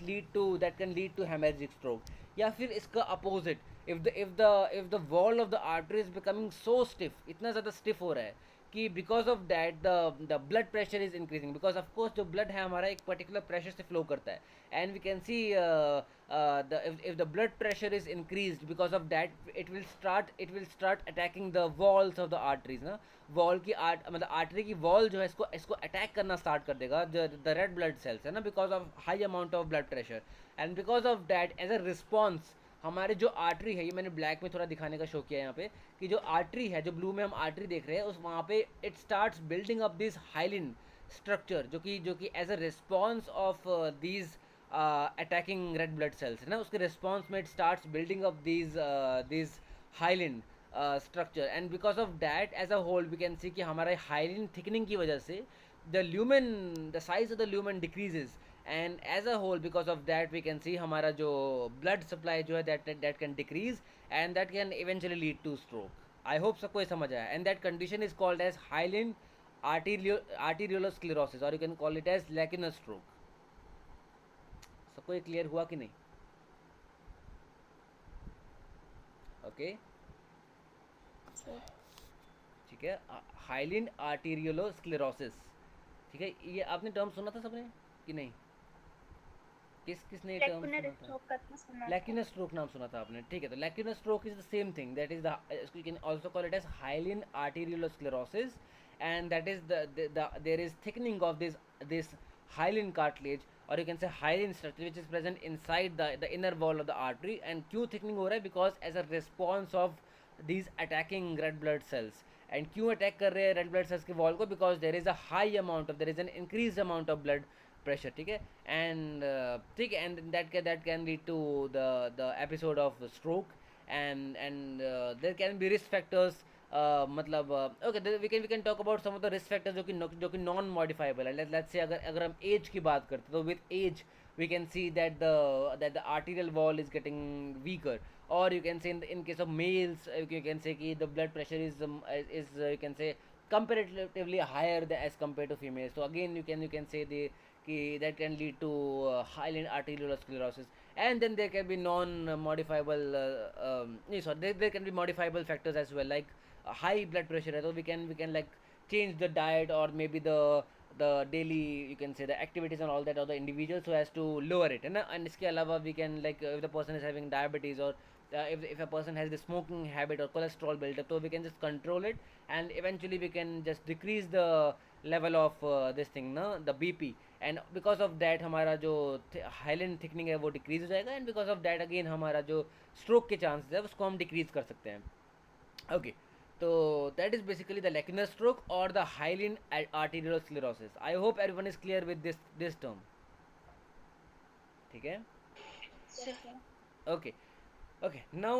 can lead to hemorrhagic stroke. या फिर इसका opposite, if the wall of the artery is becoming so stiff, इतना ज़्यादा स्टिफ हो रहा है कि because of that the blood pressure is increasing, because of course जो ब्लड है हमारा एक पर्टिकुलर प्रेशर से फ्लो करता है, and we can see if the blood pressure is increased, because of that it will start attacking the walls of the arteries ना। वॉल की मतलब आर्टरी की वॉल जो है इसको अटैक करना स्टार्ट कर देगा द रेड ब्लड सेल्स है ना, because of high amount of blood pressure, and because of that as a response हमारे जो आर्टरी है, ये मैंने ब्लैक में थोड़ा दिखाने का शो किया है यहाँ पे, कि जो आर्टरी है, जो ब्लू में हम आर्टरी देख रहे हैं, उस वहाँ पे it starts building up this hyaline structure, जो कि as a response of these attacking red blood cells है ना, उसके रिस्पॉन्स में it starts building up these hyaline structure, and because of that as a whole we can see कि हमारा हाइलिन थिकनिंग की वजह से the size of the lumen decreases, and as a whole because of that we can see हमारा जो ब्लड सप्लाई जो है that can decrease, and that can eventually lead to stroke. I hope सबको ये समझ आया, and that condition is called as hyaline arteriolosclerosis, और you can call it as lacunas stroke. सबको ये क्लियर हुआ कि नहीं? ओके ठीक है, हाइलिन आर्टीरियोलोस्क्लेरोसिस, ठीक है, ये आपने टर्म सुना था सबने कि नहीं? किसने ये टर्म लेकुनर सुना था? स्ट्रोक का तो सुना था। लैक्यूनस स्ट्रोक नाम सुना था आपने, ठीक है। तो lacunas stroke is the same thing, that is the, you can also call it as hyaline arteriolosclerosis, and that is there is thickening of this hyaline cartilage, or you can say hyaline structure, which is present inside the inner wall of the artery। and क्यों thickening हो रहा है? because as a response of these attacking red blood cells। and क्यों अटैक कर रहे हैं रेड ब्लड सेल्स के वॉल को? because there is a high amount of, there is an increased amount of blood pressure, ठीक है, एंड ठीक है, and that can lead to the episode of stroke, and there can be risk factors, मतलब okay we can talk about some of the risk factors जो कि नॉन मॉडिफाइबल है। लेट्स से अगर हम एज की बात करते हैं, तो with age we can see that the arterial wall is getting weaker, और you can say in case of males you can say कि the blood pressure is you can say comparatively higher as compared to females। So again you can say that can lead to hyaline arteriolosclerosis, and then there can be non modifiable there can be modifiable factors as well, like high blood pressure है, तो we can like change the diet, or maybe the daily, you can say, the activities and all that of the individual, so as to lower it, है ना। and इसके अलावा we can, like, if the person is having diabetes, or if a person has the smoking habit or cholesterol buildup, so we can just control it, and eventually we can just decrease the level of this thing ना, the BP, and because of that हमारा जो हाइलिन थिकनिंग है वो डिक्रीज हो जाएगा, and because of that again हमारा जो स्ट्रोक के चांसेस है उसको हम डिक्रीज कर सकते हैं। ओके तो that is basically the lacunar stroke और the hyaline arteriosclerosis. I hope everyone is clear with this term, ठीक है। Okay okay, now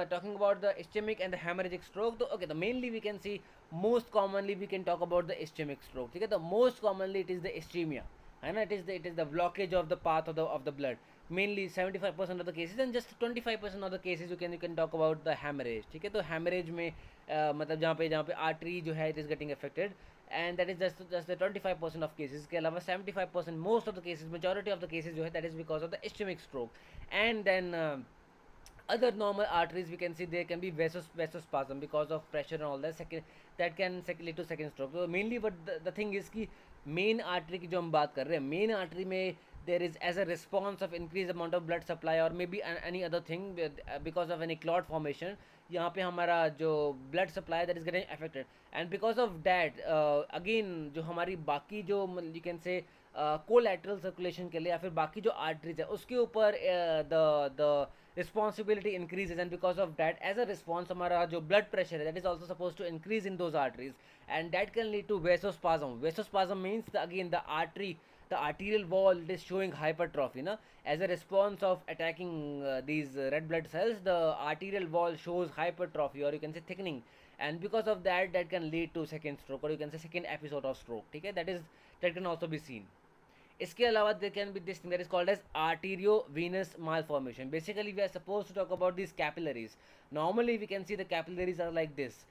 talking about the ischemic and the hemorrhagic stroke, तो okay, the mainly we can see, most commonly we can talk about the ischemic stroke, ठीक है। the most commonly it is the ischemia, है ना, it is the blockage of the path of the blood, mainly 75% of the cases, and just 25% of the cases you can talk about the hemorrhage, ठीक है। तो hemorrhage में मतलब जहाँ पे artery जो है it is getting affected, and that is just the 25% of cases। के अलावा 75% most of the cases, majority of the cases जो है that is because of the ischemic stroke, and then other normal arteries we can see there can be vasospasm because of pressure and all that, that can lead to second stroke। so mainly but the thing is कि main artery की जो हम बात कर रहे हैं, main artery में there is, as a response of increased amount of blood supply, or maybe any other thing, because of any clot formation, यहाँ पे हमारा जो blood supply that is getting affected, and because of that again जो हमारी बाकी जो you can say collateral circulation के लिए, या फिर बाकी जो आर्टरीज है उसके ऊपर the responsibility increases, and because of that, as a response, हमारा जो blood pressure है, that is also supposed to increase in those arteries, and that can lead to vasospasm. Vasospasm means again the arterial wall is showing hypertrophy. Na? As a response of attacking these red blood cells, the arterial wall shows hypertrophy, or you can say thickening, and because of that, that can lead to second stroke, or you can say second episode of stroke. Okay, that can also be seen. इसके अलावा there can be this thing that is called as arteriovenous malformation. Basically, we are supposed to talk about these capillaries. Normally, we can see the capillaries are like this.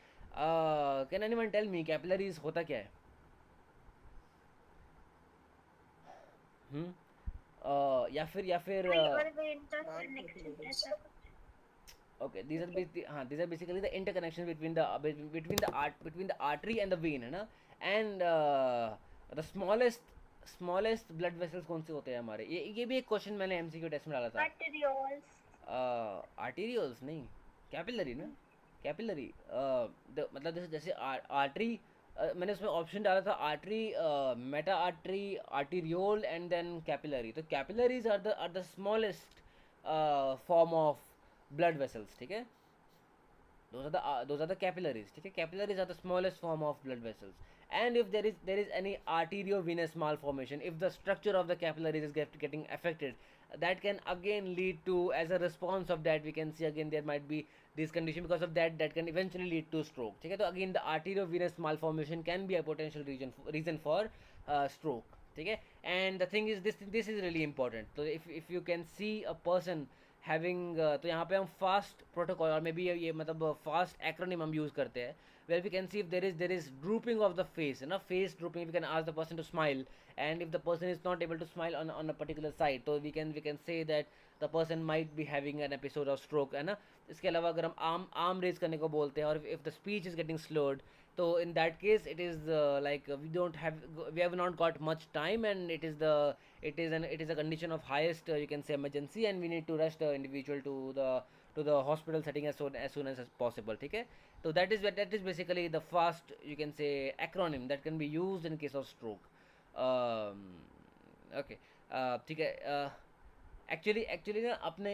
Can anyone tell me capillaries होता क्या है? या फिर और वे interconnection ऐसा okay, these are basically the interconnection between the artery and the vein, है ना? And the smallest blood vessels कौन से होते हैं हमारे? ये भी एक क्वेश्चन मैंने एमसीक्यू टेस्ट में डाला था. arterioles आर्टीरियल्स नहीं, कैपिलरी ना, कैपिलरी. मतलब जैसे आर्टरी, मैंने उसमें ऑप्शन डाला था artery, meta artery, arteriole and then capillary. तो capillaries are the smallest form of blood vessels. ठीक है, those are the capillaries. ठीक है, capillaries are the smallest form of blood vessels. And if there is any arteriovenous malformation, if the structure of the capillaries is getting affected, that can again lead to, as a response of that, we can see again there might be this condition. Because of that can eventually lead to stroke. ठीक है, तो again the arteriovenous malformation can be a potential reason for stroke. ठीक है, and the thing is this is really important. So if you can see a person having तो यहाँ पे हम फास्ट प्रोटोकॉल, और मे बी ये मतलब फास्ट एक्रोनिम हम यूज़ करते हैं, where we can see if there is drooping of the face, है ना, face drooping. We can ask the person to smile, and if the person is not able to smile on a particular side, so we can say that the person might be having an episode of stroke, है ना. इसके अलावा अगर हम आर्म रेज करने को बोलते हैं, और if the speech is getting slurred, so in that case it is like we have not got much time, and it is a condition of highest you can say emergency, and we need to rush the individual to the hospital setting as soon as possible. ठीक है, so that is basically the fast you can say acronym that can be used in case of stroke. Okay, ठीक है. एक्चुअली ना अपने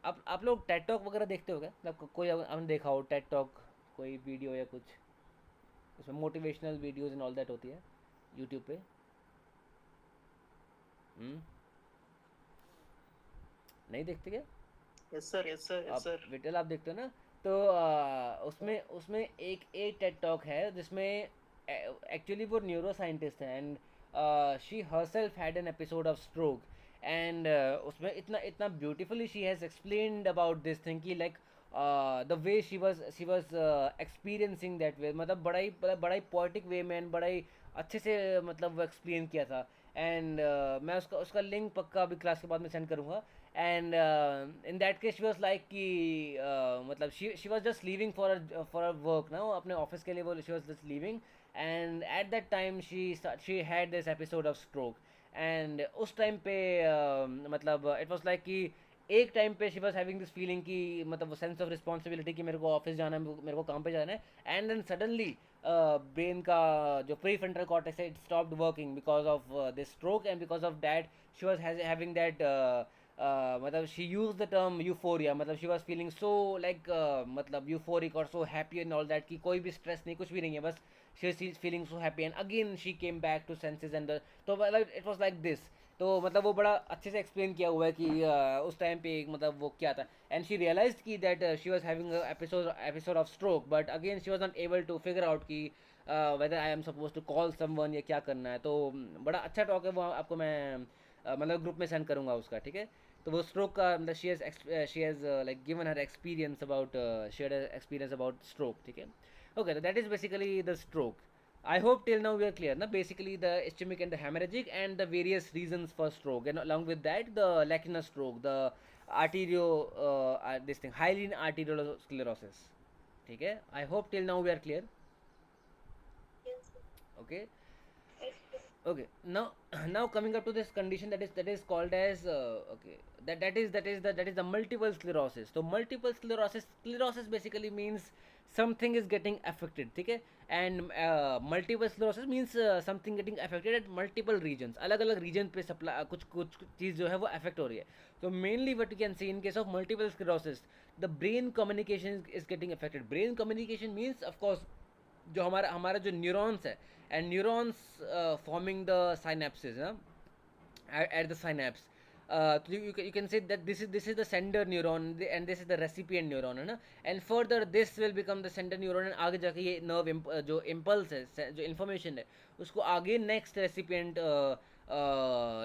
आप लोग टेड टॉक वगैरह देखते हो क्या? मतलब कोई हमने देखा हो टेड टॉक, कोई वीडियो या कुछ, उसमें motivational videos and all that होती है यूट्यूब पे. नहीं देखते क्या? Yes sir, yes sir, yes sir. Whittle आप देखते हो ना? तो उसमें एक टेड टॉक है जिसमें एक्चुअली वो न्यूरो साइंटिस्ट है, and she herself had an episode of stroke, and उसमें इतना beautifully she has explained about this thing कि like the way she was experiencing that way, मतलब बड़ा ही पोएटिक वे में, बड़ा ही अच्छे से मतलब वो एक्सप्लेन किया था. एंड मैं उसका लिंक पक्का अभी क्लास के बाद में सेंड करूँगा. And in that case she was like कि मतलब she was just leaving for work ना, अपने ऑफिस के लिए वो she was just leaving, and at that time she had this episode of stroke. And उस टाइम पे मतलब इट वॉज लाइक कि एक टाइम पे she was having this feeling कि मतलब वो सेंस ऑफ रिस्पॉन्सिबिलिटी कि मेरे को ऑफिस जाना है, मेरे को काम पे जाना है, एंड देन सडनली ब्रेन का जो प्री फ्रंटल कॉर्टेक्स है, it stopped working because of this stroke, and because of that she was having that मतलब she use the term euphoria, मतलब she was feeling so like मतलब यूफोरिक और so happy and all that कि कोई भी स्ट्रेस नहीं, कुछ भी नहीं है, बस she is feeling so happy, and again she came back to senses, and तो मतलब इट वॉज लाइक दिस. तो मतलब वो बड़ा अच्छे से एक्सप्लेन किया हुआ है कि उस टाइम पे मतलब वो क्या था, एंड शी रियलाइज्ड कि that she was having episode of stroke, but again she was not able to figure out कि whether I am suppose to call someone या क्या करना है. तो बड़ा अच्छा टॉक है वो, आपको मैं मतलब ग्रुप में सेंड करूँगा उसका. ठीक है, तो वो स्ट्रोक का मतलब she has like given her experience about shared experience about stroke. ठीक है, ओके, तो that is basically the stroke. I hope till now we are clear. Na? Basically the ischemic and the hemorrhagic and the various reasons for stroke, and along with that the lacunous stroke, the this thing hyaline arteriosclerosis. ठीक है, I hope till now we are clear. yes Okay. Okay, now coming up to this condition that is called as okay, that is the multiple sclerosis. So multiple sclerosis basically means something is getting affected, ठीक है. And multiple sclerosis means something getting affected at multiple regions, अलग अलग region पे supply कुछ कुछ चीज़ जो है वो affect हो रही है. So mainly what you can see in case of multiple sclerosis, the brain communication is getting affected. Brain communication means of course जो हमारा हमारा जो न्यूरॉन्स है, and neurons forming the synapsis ना at the synapse. So you can say that this is the sender neuron and this is the recipient neuron है ना. And further this will become the sender neuron and आगे जाके ये nerve जो impulse है, जो information है, उसको आगे next recipient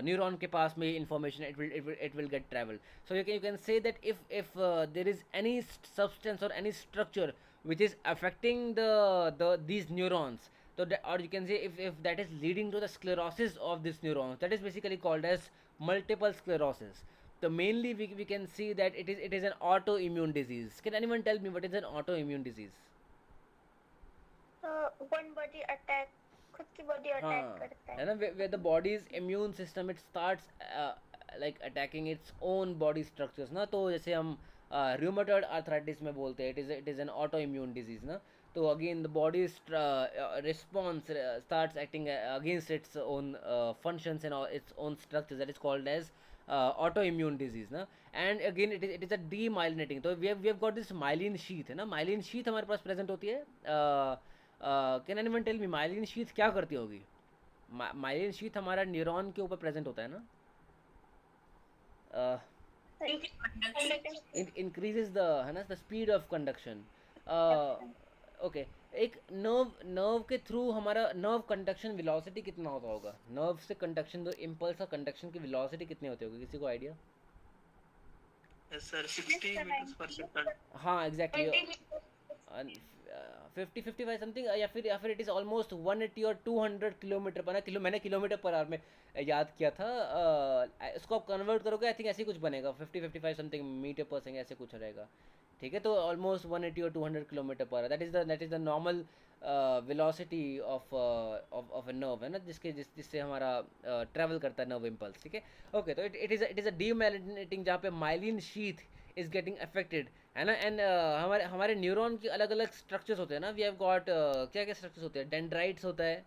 neuron के पास में information it will get travel. So you can say that if there is any substance or any structure which is affecting these neurons, so that, or you can say if that is leading to the sclerosis of this neurons, that is basically called as multiple sclerosis. So mainly we can see that it is an autoimmune disease. Can anyone tell me what is an autoimmune disease? One body attack, खुद की body attack करता है है. ना, where the body's immune system it starts like attacking its own body structures ना. तो जैसे हम rheumatoid arthritis में बोलते हैं it is an autoimmune disease ना. तो again the body's response starts acting against its own functions and its own structures, that is called as autoimmune disease ना. And again it is a demyelinating. तो we have got this myelin sheath है ना. myelin sheath हमारे पास present होती है. Can anyone tell me myelin sheath क्या करती होगी? माइलिन शीथ हमारा न्यूरॉन के ऊपर प्रेजेंट होता है ना. इंक्रीजेस द है ना the speed of conduction. Okay, एक नर्व के थ्रू हमारा नर्व कंडक्शन वेलोसिटी कितना होता होगा? नर्व से कंडक्शन दो इम्पल्स और कंडक्शन की वेलोसिटी कितनी होती होगी? किसी को idea? Yes sir, 60 meters per second. हाँ एग्जैक्टली 50-55 समथिंग, या फिर इट इज़ ऑलमोस्ट 180 और 200 किलोमीटर पर ना. मैंने किलोमीटर पर आवर में याद किया था. इसको आप कन्वर्ट करोगे आई थिंक ऐसे ही कुछ बनेगा, 50-55 समथिंग मीटर पर सेकंड ऐसे कुछ रहेगा. ठीक है, तो ऑलमोस्ट 180 और 200 किलोमीटर पर that is the normal velocity of a nerve है ना, जिससे हमारा ट्रैवल करता है नर्व इम्पल्स. ठीक है, ओके. तो इट इज़ अ डीमाइलिनेटिंग जहाँ पे myelin sheath is getting affected है ना. एंड हमारे न्यूरॉन के अलग अलग स्ट्रक्चर्स होते हैं ना. वी हैव गॉट क्या क्या स्ट्रक्चर्स होते हैं? डेंड्राइट्स होता है,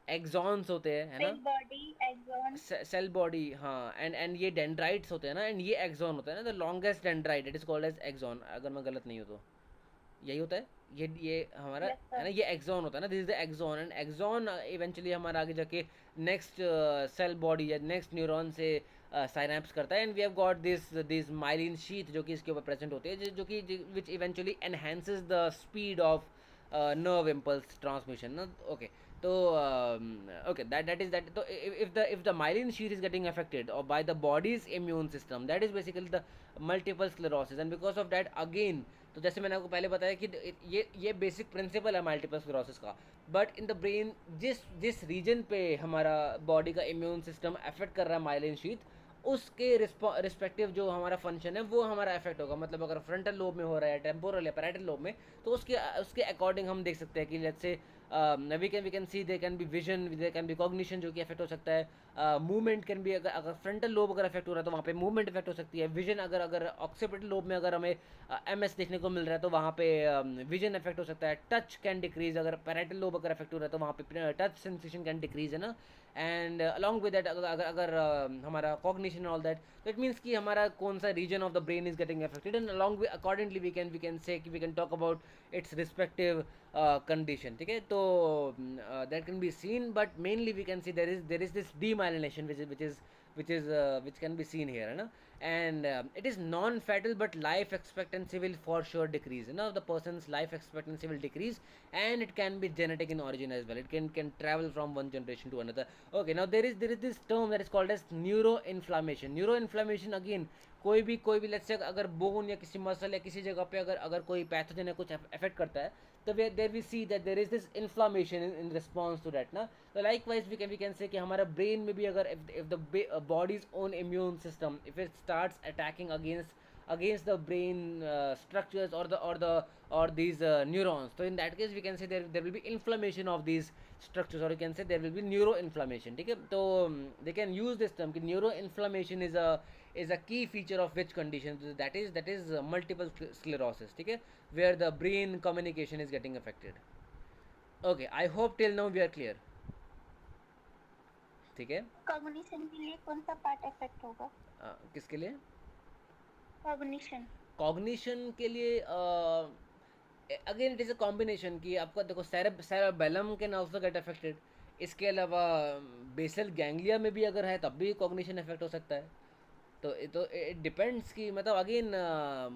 एक्सॉन्स होते हैं है ना, Cell body, axon. Cell body. हाँ, एंड ये डेंड्राइट्स होते हैं ना, एंड ये एक्सॉन होता है ना. The longest dendrite it is called as axon, अगर मैं गलत नहीं हूँ तो यही होता है. ये हमारा Yes, sir. है ना, ये एक्सॉन होता है ना. This is the axon, and axon eventually हमारा आगे जाके नेक्स्ट सेल बॉडी या नेक्स्ट न्यूरॉन से साइनेप्स करता है. And we have got this myelin sheath जो कि इसके ऊपर प्रेजेंट होती है, जो कि which eventually enhances the speed of nerve impulse transmission ना. ओके, तो okay, that is that. So if the myelin sheath is getting affected or by the body's immune system, that is basically the multiple sclerosis. And because of that again, तो जैसे मैंने आपको पहले बताया कि ये बेसिक प्रिंसिपल है मल्टीपल स्क्लेरोसिस का. बट इन द ब्रेन जिस रीजन पे हमारा बॉडी का इम्यून सिस्टम अफेक्ट कर रहा है माइलिन शीथ, उसके रिस्पेक्टिव जो हमारा फंक्शन है वो हमारा इफेक्ट होगा. मतलब अगर फ्रंटल लोब में हो रहा है, टेम्पोरल या पैराइटल लोब में, तो उसके अकॉर्डिंग हम देख सकते हैं कि let's say we can see there can be vision, there can be cognition जो कि इफेक्ट हो सकता है. मूवमेंट कैन बी, अगर फ्रंटल लोब अगर इफेक्ट हो रहा है तो वहाँ पे मूवमेंट इफेक्ट हो सकती है. विजन अगर ऑक्सीपिटल लोब में अगर हमें एमएस देखने को मिल रहा है तो वहाँ पे विजन इफेक्ट हो सकता है. टच कैन डिक्रीज, अगर पैराइटल लोब अगर इफेक्ट हो रहा है तो वहाँ पे टच सेंसेशन कैन डिक्रीज है ना. एंड अलॉन्ग विद दैट अगर हमारा कॉग्निशन ऑल दैट, तो इट मीन्स कि हमारा कौन सा region of the brain is getting affected, and along with accordingly we can say कि we can talk about its respective condition. ठीक है, तो that can be seen, but mainly we can see there is this demyelination which can be seen here है ना. And it is non-fatal but life expectancy will for sure decrease. You know, the person's life expectancy will decrease, and it can be genetic in origin as well. It can travel from one generation to another. Okay, now there is this term that is called as neuroinflammation. Neuroinflammation again, कोई भी लेट्स से अगर बोन या किसी मसल या किसी जगह पे अगर कोई पैथोजन या कुछ अफेक्ट करता है, तो there we see that there is this inflammation in response to that ना. तो लाइकवाइज वी कैन से कि हमारा ब्रेन में भी अगर if the bodies own immune system if it starts attacking against against the brain structures or these neurons. So in that case we can say there will be inflammation of these structures, or you can say there will be neuroinflammation. ठीक है, तो they can use this term कि neuroinflammation is a key feature of which condition, that is multiple sclerosis. ठीक है, where the brain communication is getting affected. Okay, I hope till now we are clear. ठीक है, कॉग्निशन के लिए कौन सा पार्ट इफेक्ट होगा? किसके लिए? कॉग्निशन कॉग्निशन के लिए again it is a combination कि आपका देखो cerebellum can also get affected, इसके अलावा बेसल गैंग्लिया में भी अगर है तब भी कॉग्निशन इफेक्ट हो सकता है. तो इट डिपेंड्स कि मतलब अगेन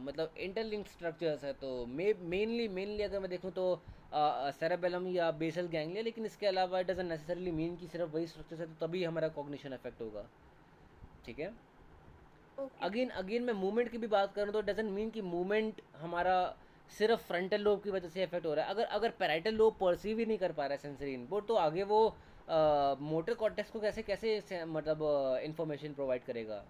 मतलब इंटरलिंक्ड स्ट्रक्चर्स है. तो मेनली अगर मैं देखूँ तो सेरेबेलम या बेसल गैंग्लिया, लेकिन इसके अलावा इट डजंट नेसेसरली मीन कि सिर्फ वही स्ट्रक्चर्स है तो तभी हमारा कॉग्निशन इफेक्ट होगा. ठीक है, अगेन मैं मूवमेंट की भी बात करूँ तो डजंट मीन कि मूवमेंट हमारा सिर्फ फ्रंटल लोब की वजह से इफेक्ट हो रहा है. अगर पैराइटल लोब परसीव ही नहीं कर पा रहा है सेंसरी इनपुट, तो आगे वो मोटर कॉर्टेक्स को कैसे मतलब इंफॉर्मेशन प्रोवाइड करेगा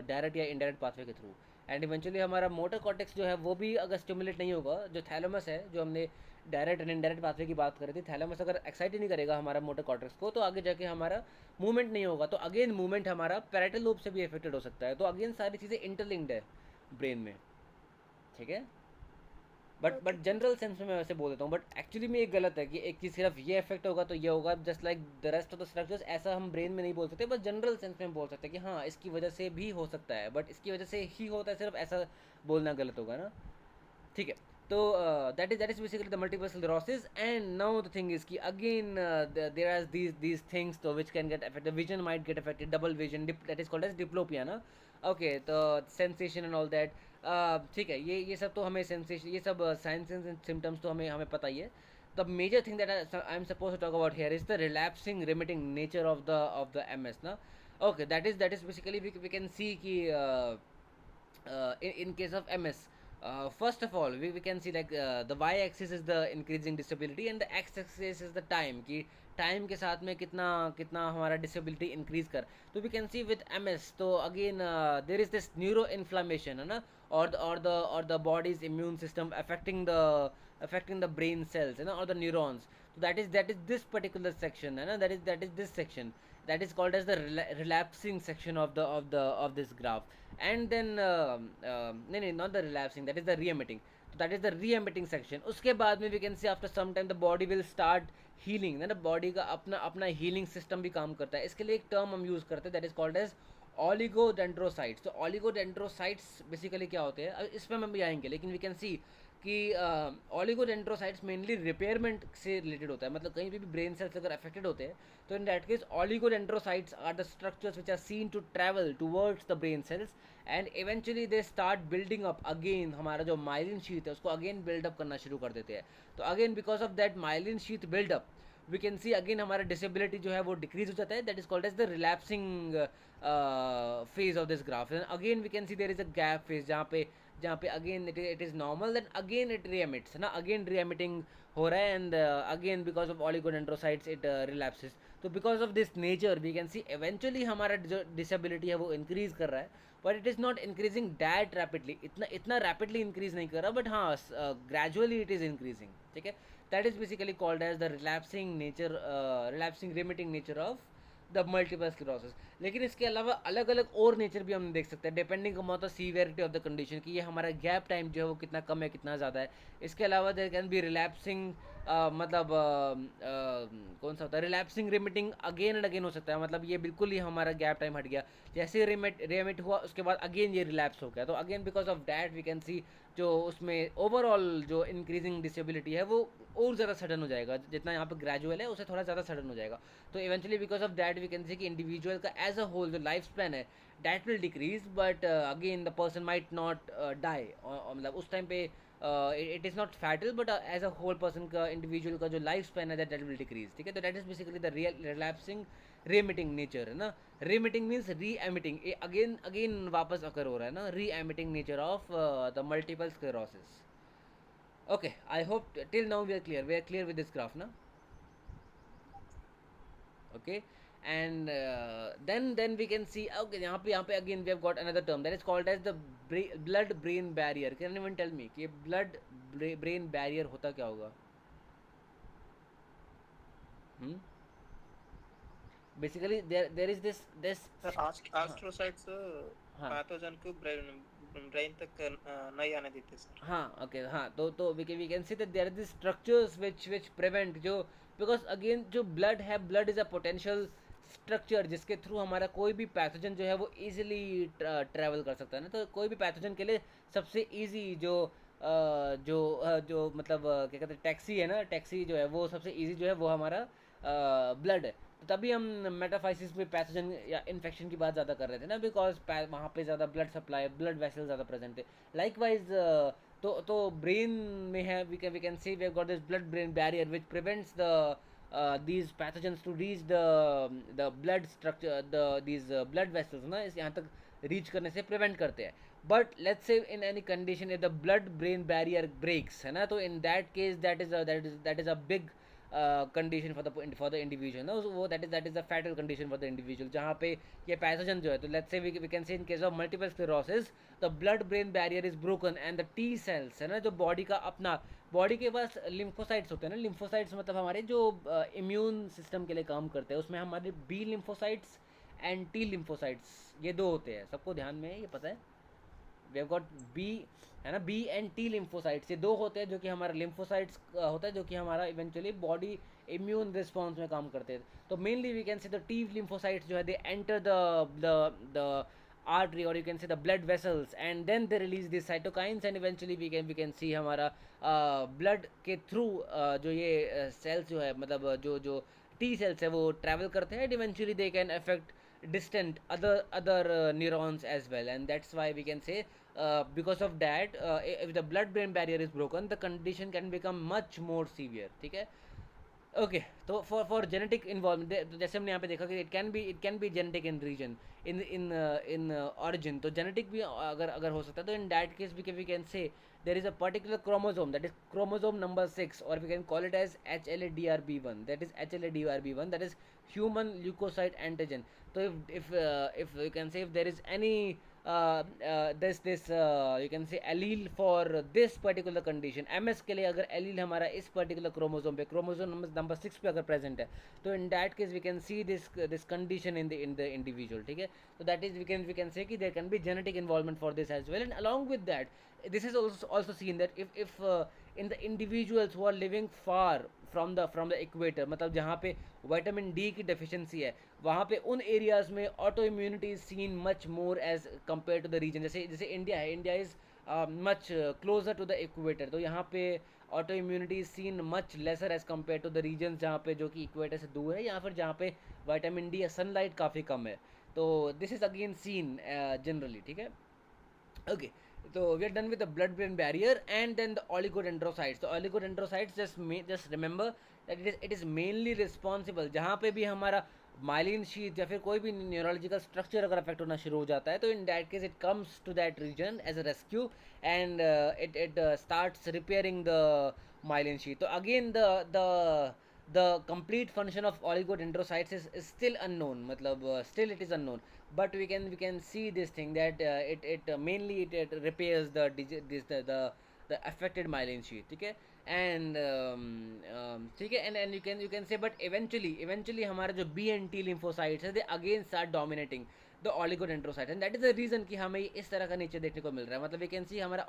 डायरेक्ट या इनडायरेक्ट पाथवे के थ्रू. एंड इवेंचुअली हमारा मोटर कॉर्टेक्स जो है वो भी अगर स्टिमुलेट नहीं होगा, जो थैलेमस है, जो हमने डायरेक्ट एंड इनडायरेक्ट पाथवे की बात करी थी, थैलेमस अगर एक्साइट ही नहीं करेगा हमारा मोटर कॉर्टेक्स को, तो आगे जाके हमारा मूवमेंट नहीं होगा. तो अगेन मूवमेंट हमारा पैराइटल लोब से भी अफेक्टेड हो सकता है. तो अगेन सारी चीज़ें इंटरलिंक्ड है ब्रेन में. ठीक है, बट जनरल सेंस में मैं वैसे बोल देता हूँ, बट एक्चुअली में ये गलत है कि एक चीज़ सिर्फ ये इफेक्ट होगा तो ये होगा, just like the rest of the structures. ऐसा हम ब्रेन में नहीं बोल सकते, बट जनरल सेंस में बोल सकते हैं कि हाँ इसकी वजह से भी हो सकता है, बट इसकी वजह से ही होता है, सिर्फ ऐसा बोलना गलत होगा ना. ठीक है, तो that is basically the multiple sclerosis. And now the thing is कि again there are these things तो which can get affected. Vision might get affected, double vision, that is called as diplopia ना. ओके, तो सेंसेशन एंड ऑल दैट. ठीक है, ये सब तो हमें सेंसेशन, ये सब साइंस एंड सिम्टम्स तो हमें पता ही है. The major thing that I am suppose to talk about here is the relapsing remitting nature of the MS ना. Okay, that is basically we can see कि in case of MS, first of all we can see like the y-axis is the increasing disability and the x-axis is the time कि टाइम के साथ में कितना हमारा डिसेबिलिटी इंक्रीज कर. तो we can see with MS, तो again there is this neuro inflammation है ना, और the body's immune system affecting the brain cells है ना, और द न्यूरॉन्स. तो that is this particular section है ना, that is this section that is called as the relapsing section of this graph. And then no, not the relapsing, that is the re-emitting. So that is the re-emitting section. उसके बाद में we can see after some time the body will start healing, ना बॉडी का अपना हीलिंग सिस्टम भी काम करता है. इसके लिए एक टर्म हम यूज़ करते हैं, that is called as oligodendrocytes. तो ऑलिगोडेंड्रोसाइट्स बेसिकली क्या होते हैं, इस पर हम भी आएंगे, लेकिन वी कैन सी कि ऑलिगोडेंड्रोसाइट्स मेनली रिपेयरमेंट से रिलेटेड होता है. मतलब कहीं भी ब्रेन सेल्स अगर अफेक्टेड होते हैं तो in that case oligodendrocytes are the structures which are seen to travel towards the brain cells and eventually they start building up again. हमारा जो माइलिन शीथ है उसको अगेन बिल्डअप करना शुरू कर देते हैं. तो again because of that myelin sheath buildup we can see again हमारा डिसेबिलिटी जो है वो डिक्रीज हो जाता है. That is called as the relapsing phase of this graph. Again we can see there is a gap phase जहाँ पे अगेन it is normal, then again it reemits ना, अगेन री-एमिटिंग हो रहा है. And again because of oligodendrocytes it relapses. तो because of this nature we can see eventually हमारा जो डिसेबिलिटी है वो इंक्रीज कर रहा है, but it is not increasing that rapidly. इतना रैपिडली इंक्रीज नहीं कर रहा, बट हाँ ग्रेजुअली इट इज़ इंक्रीजिंग. ठीक है, that is basically called as the relapsing remitting nature of the multiple sclerosis. लेकिन इसके अलावा अलग अलग और नेचर भी हम देख सकते हैं depending upon the severity of the condition, कि ये हमारा गैप टाइम जो है वो कितना कम है कितना ज़्यादा है. इसके अलावा देयर कैन बी रिलैप्सिंग मतलब कौन सा होता है, relapsing remitting again and again हो सकता है. मतलब ये बिल्कुल ही हमारा गैप टाइम हट गया, जैसे रिमिट हुआ उसके बाद अगेन ये रिलैप्स हो गया. तो again because of that we can see जो उसमें ओवरऑल जो इंक्रीजिंग डिसेबिलिटी है वो और ज़्यादा सडन हो जाएगा. जितना यहाँ पे ग्रेजुअल है उससे थोड़ा ज़्यादा सडन हो जाएगा. तो eventually because of that we can see कि इंडिविजुअल का एज अ होल जो लाइफ स्पैन है that will decrease, but again the person might not die. मतलब उस टाइम पे it is not fatal, but as a whole person का इंडिविजुअल का जो लाइफ स्पैन है दैट विल डिक्रीज. ठीक है, तो that is basically the relapsing remitting nature है ना. री-एमिटिंग मीन्स री-एमिटिंग, अगेन वापस अकर हो रहा है ना, remitting nature of the multiple sclerosis. Okay, I hope till now we are clear with this graph ना. Okay, and then we can see, okay, यहाँ पे again we have got another term that is called as the blood brain barrier. Can anyone tell me कि blood brain barrier होता क्या होगा? Basically there is this sir astrocytes हाँ पैथोजन को ब्रेन तक नहीं आने देते सर. हाँ ओके हाँ तो we can see that there are these structures which prevent जो because again जो blood है, blood is a potential structure जिसके थ्रू हमारा कोई भी पैथोजन जो है वो easily travel कर सकता है ना. तो कोई भी पैथोजन के लिए सबसे easy जो मतलब क्या कहते हैं टैक्सी है ना, टैक्सी जो है वो सबसे easy जो है वो हमारा ब्लड है. तो तभी हम मेटाफाइसिस में पैथोजन या इन्फेक्शन की बात ज़्यादा कर रहे थे ना, बिकॉज वहाँ पे ज़्यादा ब्लड सप्लाई, ब्लड वेसल ज़्यादा प्रेजेंट है. लाइकवाइज तो ब्रेन में है, we can see we have got this blood brain barrier which prevents the these pathogens to reach the blood structure, these blood vessels ना इस यहाँ तक रीच करने से प्रिवेंट करते हैं. But let's say in any condition if the blood brain barrier breaks है ना, तो in that case that is a big condition for the individual, no? So that is a fatal condition for the individual जहाँ पे ये पैथोजन जो है, तो let's say we can say in case of multiple sclerosis the blood brain barrier is broken and the T cells है ना, जो बॉडी का अपना बॉडी के पास लिम्फोसाइट्स होते हैं ना. लिम्फोसाइट्स मतलब हमारे जो इम्यून सिस्टम के लिए काम करते हैं, उसमें हमारे B lymphocytes and T lymphocytes ये दो होते हैं. सबको ध्यान में है, ये पता है. वी हैव गॉट बी है ना, बी एंड टी लिम्फोसाइट्स, ये दो होते हैं जो कि हमारा लिम्फोसाइट्स होता है जो कि हमारा इवेंचुअली बॉडी इम्यून रिस्पॉन्स में काम करते हैं. तो mainly we can say the T lymphocytes जो है they enter the artery or you can say the blood vessels and then they release these cytokines and eventually we can see हमारा blood के through जो ये cells जो है मतलब जो T cells है वो travel करते हैं and eventually they can affect distant other neurons as well, and that's why we can say because of that if the blood brain barrier is broken the condition can become much more severe. ठीक है. ओके तो फॉर जेनेटिक इन्वॉल्वमेंट जैसे हमने यहाँ पे देखा कि it can be genetic in region in origin. तो जेनेटिक भी अगर हो सकता है तो in that case we can say there is a particular chromosome that is chromosome number 6 और we can call it as HLA-DRB1, that is HLA-DRB1 that is human leukocyte antigen. तो if you can say if there is any this you can say allele for this particular condition, MS के लिए अगर allele हमारा इस particular chromosome पे chromosome number 6 पे अगर present है तो in that case we can see this condition in the individual. ठीक है. So that is we can say कि there can be genetic involvement for this as well, and along with that this is also seen that if in the individuals who are living far from the equator, मतलब जहाँ पे विटामिन डी की डेफिशिएंसी है वहाँ पे उन एरियाज में auto immunity is seen much more as compare to the region. जैसे इंडिया है, India is much closer to the equator, तो यहाँ पे auto immunity is seen much lesser as compare to the region जहाँ पे जो कि इक्वेटर से दूर है या फिर जहाँ पे विटामिन डी या सनलाइट काफ़ी कम है. तो this is again seen generally. ठीक है. Okay so we are done with the blood brain barrier and then the oligodendrocytes. So oligodendrocytes just remember that it is mainly responsible जहाँ पे भी हमारा माइलिन शीथ या फिर कोई भी न्यूरोलॉजिकल स्ट्रक्चर अगर अफेक्ट होना शुरू हो जाता है तो in that case it comes to that region as a rescue and it starts repairing the myelin sheath. तो अगेन the complete function of oligodendrocytes is still unknown, मतलब still it is unknown, but we can see this thing that it mainly it repairs the affected myelin sheath. ठीक है. and ठीक है. and you can say but eventually हमारे जो B and T lymphocytes है they again start dominating the oligodendrocyte and that is the reason कि हमें इस तरह का नेचर देखने को मिल रहा है. मतलब we can see हमारा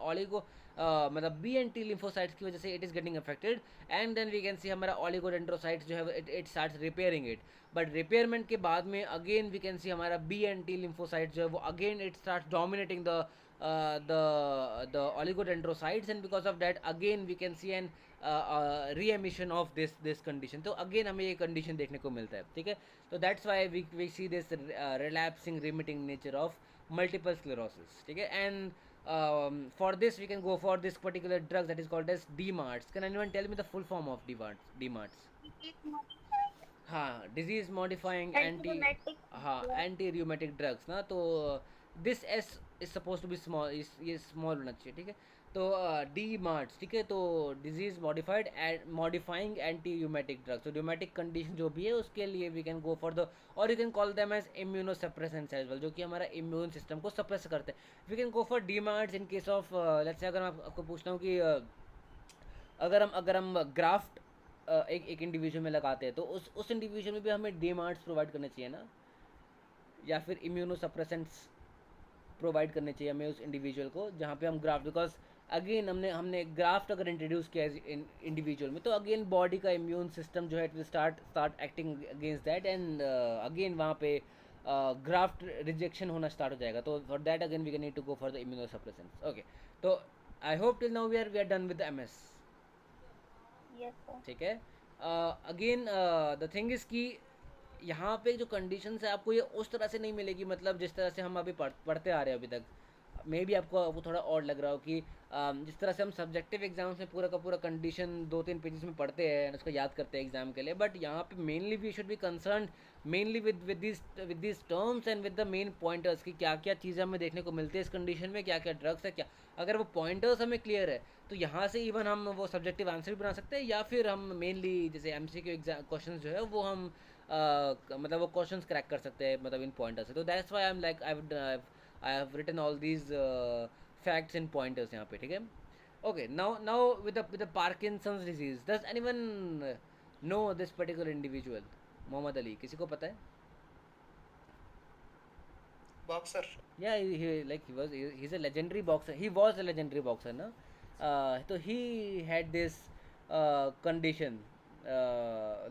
मतलब B and T lymphocytes की वजह से it is getting affected and then we can see हमारा oligodendrocytes जो है it starts repairing it, but repairment के बाद में again we can see हमारा B and T lymphocytes जो है वो again it starts dominating the oligodendrocytes and because of that again we can see an re-emission of this condition. तो again हमें ये condition देखने को मिलता है. ठीक है. तो that's why we see this relapsing remitting nature of multiple sclerosis. ठीक है. and for this we can go for this particular drug that is called as DMARDs. Can anyone tell me the full form of DMARDs? हाँ, disease modifying anti rheumatic drugs ना. तो this S is supposed to be small, ये small होना चाहिए. ठीक है. तो डी मार्ट्स, ठीक है, तो disease modifying anti rheumatic drugs, तो ड्यूमेटिक कंडीशन जो भी है उसके लिए we can go for the, और you can call them as immunosuppressants as well, जो कि हमारा इम्यून सिस्टम को सप्रेस करते हैं। We can go for D MARDs in case of, let's say अगर मैं आपको पूछता हूँ कि अगर हम ग्राफ्ट एक इंडिविजुअल में लगाते हैं तो उस इंडिविजुअल में भी हमें डी मार्ट्स प्रोवाइड करने चाहिए ना, या फिर इम्यूनो सप्रेसेंट्स प्रोवाइड करने चाहिए हमें उस इंडिविजुअल को जहाँ पे हम ग्राफ्ट, बिकॉज अगेन हमने ग्राफ्ट अगर इंट्रोड्यूस किया है इंडिविजुअल में, तो अगेन बॉडी का इम्यून सिस्टम जो है it will start acting against that, and again वहाँ पे ग्राफ्ट रिजेक्शन होना स्टार्ट हो जाएगा। तो for that again we can need to go for the immunosuppressants. Okay, तो I hope till now we are done with M S. Yes, sir. ठीक है, अगेन द थिंग इज़ कि यहाँ पे जो कंडीशंस है आपको ये उस तरह से नहीं मिलेगी, मतलब जिस तरह से हम अभी पढ़ते आ रहे हैं अभी तक। मे बी आपको वो थोड़ा और लग रहा हो कि जिस तरह से हम सब्जेक्टिव एग्जाम्स में पूरा का पूरा कंडीशन 2-3 पेजेस में पढ़ते हैं, उसको याद करते हैं एग्जाम के लिए, बट यहाँ पे mainly we should be concern mainly with this terms and with the main pointers कि क्या क्या चीज़ें हमें देखने को मिलती है इस कंडीशन में, क्या क्या ड्रग्स है, क्या अगर वो पॉइंटर्स हमें क्लियर है तो यहाँ से इवन हम वो सब्जेक्टिव आंसर भी बना सकते हैं, या फिर हम मेनली जैसे MCQ एग्जाम क्वेश्चन जो है वो हम मतलब वो क्वेश्चंस क्रैक कर सकते हैं मतलब इन पॉइंटर्स से। तो that's why I am like I have written all these facts in pointers यहाँ पे, ठीक है। Okay, now with the Parkinson's disease, does anyone know this particular individual? Muhammad Ali, किसी को पता है? Boxer. Yeah, he's a legendary boxer. He was a legendary boxer, no? So he had this condition,